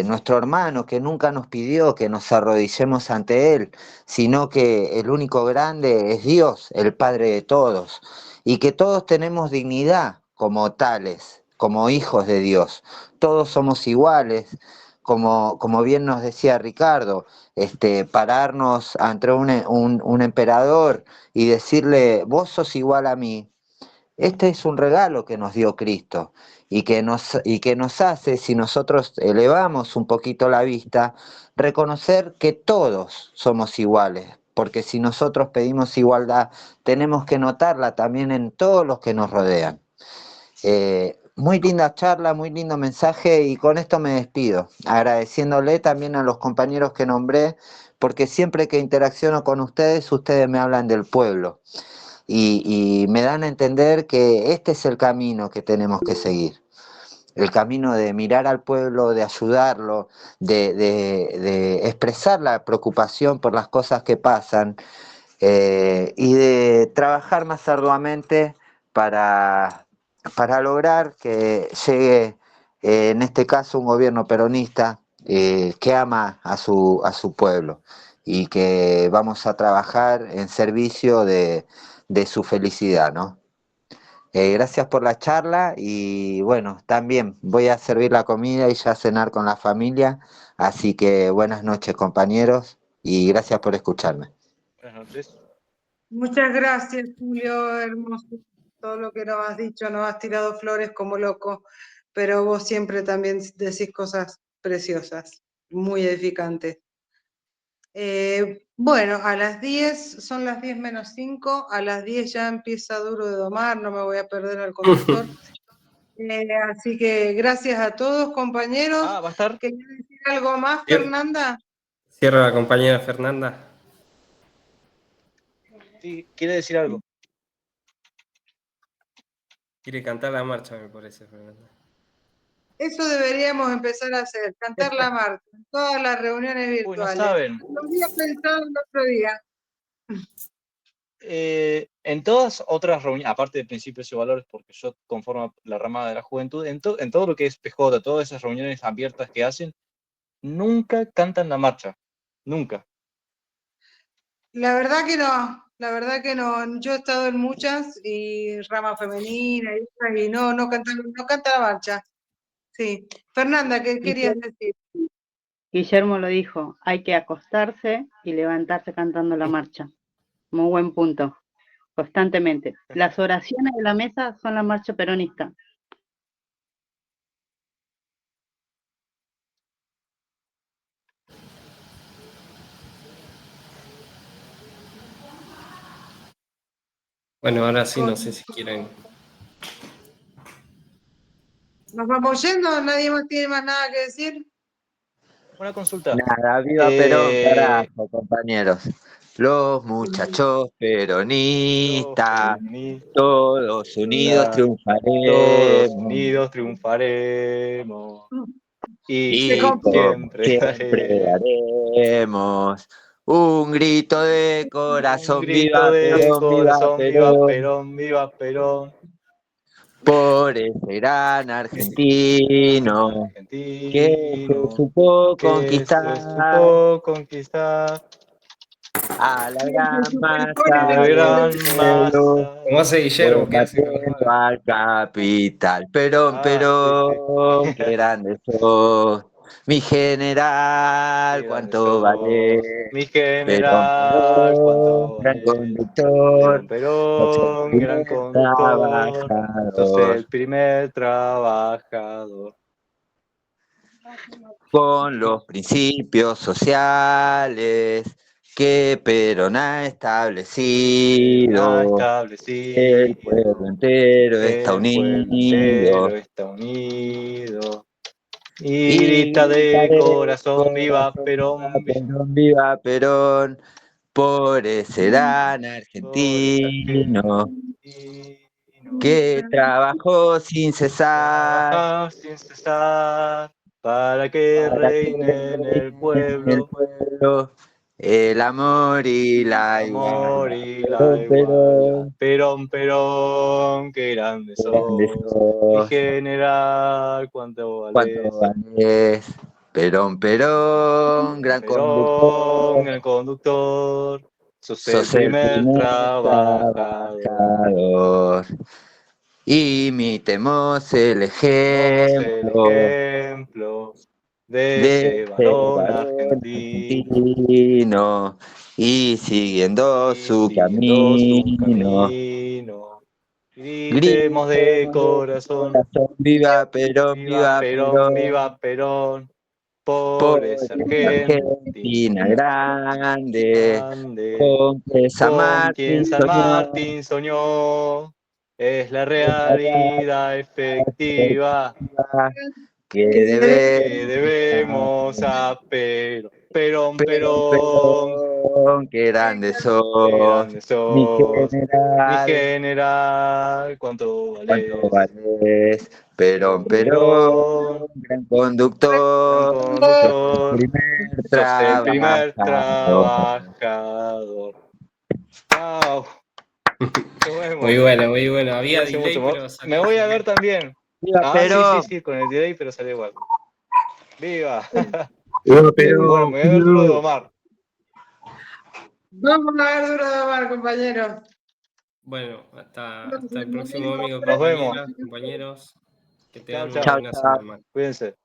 nuestro hermano que nunca nos pidió que nos arrodillemos ante Él, sino que el único grande es Dios, el Padre de todos, y que todos tenemos dignidad como tales, como hijos de Dios. Todos somos iguales, como bien nos decía Ricardo, pararnos ante un emperador y decirle, vos sos igual a mí. Este es un regalo que nos dio Cristo y que nos hace, si nosotros elevamos un poquito la vista, reconocer que todos somos iguales, porque si nosotros pedimos igualdad, tenemos que notarla también en todos los que nos rodean. Muy linda charla, muy lindo mensaje, y con esto me despido, agradeciéndole también a los compañeros que nombré, porque siempre que interacciono con ustedes me hablan del pueblo. Y me dan a entender que este es el camino que tenemos que seguir, el camino de mirar al pueblo, de ayudarlo, de expresar la preocupación por las cosas que pasan, y de trabajar más arduamente para lograr que llegue, en este caso, un gobierno peronista que ama a su pueblo, y que vamos a trabajar en servicio de su felicidad, ¿no? Gracias por la charla, y bueno, también voy a servir la comida y ya cenar con la familia, así que buenas noches, compañeros, y gracias por escucharme. Buenas noches. Muchas gracias, Julio, hermoso. Todo lo que nos has dicho, nos has tirado flores como loco, pero vos siempre también decís cosas preciosas, muy edificantes. Bueno, a las 10, son las 10 menos 5, a las 10 ya empieza Duro de Domar, no me voy a perder al conductor. Así que gracias a todos, compañeros. ¿Va a estar? ¿Querías decir algo más, Fernanda? Cierra la compañera Fernanda. Sí, quiere decir algo. Quiere cantar la marcha, me parece, Fernanda. Eso deberíamos empezar a hacer, cantar la marcha en todas las reuniones Uy, no virtuales. saben. Lo había pensado el otro día. En todas otras reuniones, aparte de Principios y Valores, porque yo conformo la rama de la juventud, en todo lo que es PJ, todas esas reuniones abiertas que hacen, nunca cantan la marcha. Nunca. La verdad que no, la verdad que no. Yo he estado en muchas, y rama femenina y otras, y no canta la marcha. Sí. Fernanda, ¿qué querías decir? Guillermo lo dijo, hay que acostarse y levantarse cantando la marcha. Muy buen punto, constantemente. Las oraciones de la mesa son la marcha peronista. Bueno, ahora sí, no sé si quieren. ¿Nos vamos yendo? ¿Nadie más tiene más nada que decir? Una consulta. Nada, viva Perón, Eh, carajo, compañeros. Los muchachos los peronistas, peronistas, todos unidos todos triunfaremos. unidos triunfaremos. Y Se Y complicó. como siempre siempre haremos un grito de un corazón, grito viva de Perón, viva corazón, viva Perón, Perón, viva Perón. por ese gran argentino que se Argentino supo que se conquistar supo conquistar a la Se gran superpone a de la masa del gran pueblo, masa. Como hace Guillermo, que hace con combatiendo al capital. Perón, Ah, sí, sí. Perón, qué grande sos, mi Qué general, grande cuánto vale. sos, mi Perón, general, Perón, cuánto gran vales. conductor, sos el Perón, gran primer conductor, sos trabajador. el primer trabajador. Con los principios sociales que Perón ha Ha establecido, el establecido, pueblo entero está el pueblo entero unido. está unido. Y Y grita de gritaré corazón, viva corazón, viva Perón, Perón, viva Perón, por ese gran por ese argentino argentino que trabajó sin cesar trabaja sin cesar para que para que reine en el reine en el pueblo pueblo el amor y el la amor igualdad. y la Perón, igualdad. Perón, Perón, Perón, qué grande qué grande sos, mi sos, general, cuánto cuánto valés. valés. Perón, Perón, gran Perón, conductor, el conductor, sos el sos el primer primer trabajador. trabajador. Imitemos el Tenemos el ejemplo ejemplo de de ese este varón varón argentino argentino y siguiendo y su siguiendo su camino. camino. Gritemos de Gritemos de corazón, corazón, viva Perón, viva viva Perón, Perón, viva Perón, por por esa esta Argentina Argentina grande, grande, con que San con quien Martín San soñó, Martín soñó. Es la esta realidad efectiva perspectiva que Que que debemos debemos hacer. a Perón, Perón, Perón, Perón, qué grande qué sos, grande mi sos, mi general, general, cuánto cuánto valés. valés. Perón, Perón, Perón, Perón, gran gran conductor, sos el conductor, primer sos el primer trabajador. trabajador. ¡Wow! Nos Muy vemos. bueno, muy bueno. Había Cuídense delay, mucho. pero Me salió voy a ver genial. también. ¡Viva Ah, sí, sí, Perón! sí, con el delay, pero sale igual. ¡Viva! Viva Bueno, Perón, me voy a ver Duro de viva. Omar. Vamos a ver Duro de Mar, compañeros. Bueno, hasta el próximo domingo, Nos vemos. compañeras, compañeros. Que Chao, tengan una chao. Chao, buena chao. semana. Cuídense.